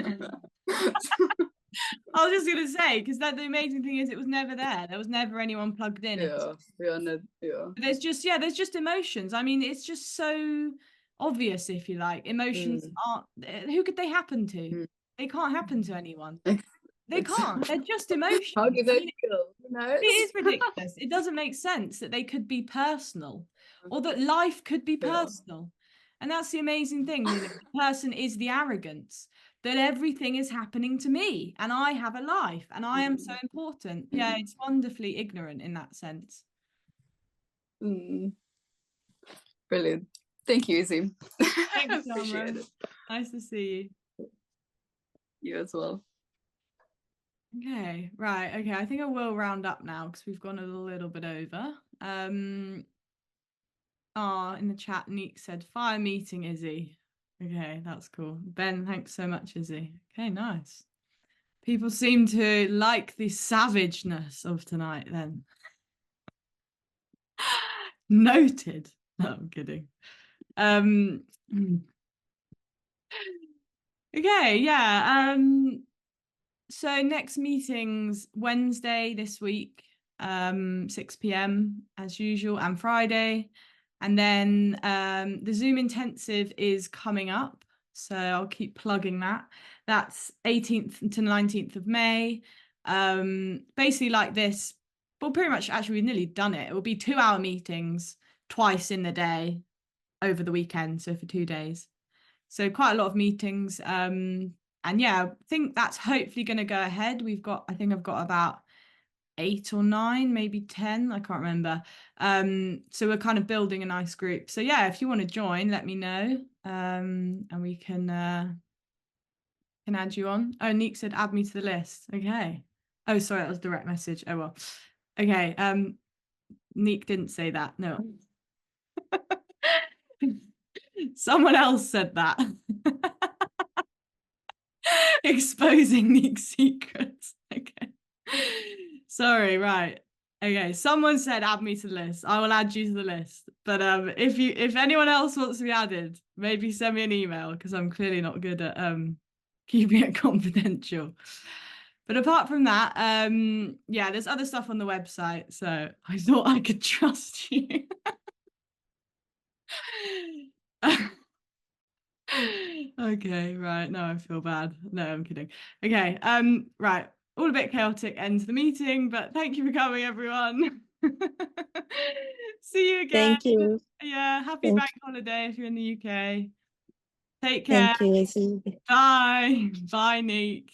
I was just gonna say, because the amazing thing is it was never there. There was never anyone plugged in. There's just emotions. I mean, it's just so obvious, if you like. Emotions aren't, who could they happen to? They can't happen to anyone. They can't. They're just emotions. How do they I mean, feel? Who knows? it is ridiculous. It doesn't make sense that they could be personal, or that life could be Yeah. personal. And that's the amazing thing, you know, the person is the arrogance, that everything is happening to me and I have a life and I am so important. Yeah, it's wonderfully ignorant in that sense. Mm. Brilliant. Thank you, Izzy. Thanks, Appreciate Summer. it. Nice to see you. You as well. Okay, right. Okay, I think I will round up now because we've gone a little bit over. In the chat, Neek said, fire meeting, Izzy. Okay, that's cool. Ben, thanks so much, Izzy. Okay, nice. People seem to like the savageness of tonight then. Noted. No, I'm kidding. Okay, yeah. So next meeting's Wednesday this week, 6 p.m. as usual, and Friday. And then the Zoom intensive is coming up. So I'll keep plugging that. That's 18th to 19th of May. Basically like this, well, pretty much actually we've nearly done it. It will be 2-hour meetings twice in the day over the weekend. So for 2 days. So quite a lot of meetings. And yeah, I think that's hopefully going to go ahead. I think I've got about 8 or 9, maybe 10, I can't remember. So we're kind of building a nice group. So yeah, if you want to join, let me know. And we can add you on. Oh, Neek said add me to the list. Okay. Oh, sorry, that was direct message. Oh well. Okay. Neek didn't say that. No. Someone else said that. Exposing Neek's secrets. Okay. Sorry, right. Okay, someone said add me to the list. I will add you to the list. But if anyone else wants to be added, maybe send me an email because I'm clearly not good at keeping it confidential. But apart from that, yeah, there's other stuff on the website, so I thought I could trust you. Okay, right. No, I feel bad. No, I'm kidding. Okay, right. All a bit chaotic end to the meeting, but thank you for coming, everyone. See you again. Thank you. Yeah, happy Thank bank holiday if you're in the UK. Take care. Thank you, Izzy. Bye. Bye, Nick.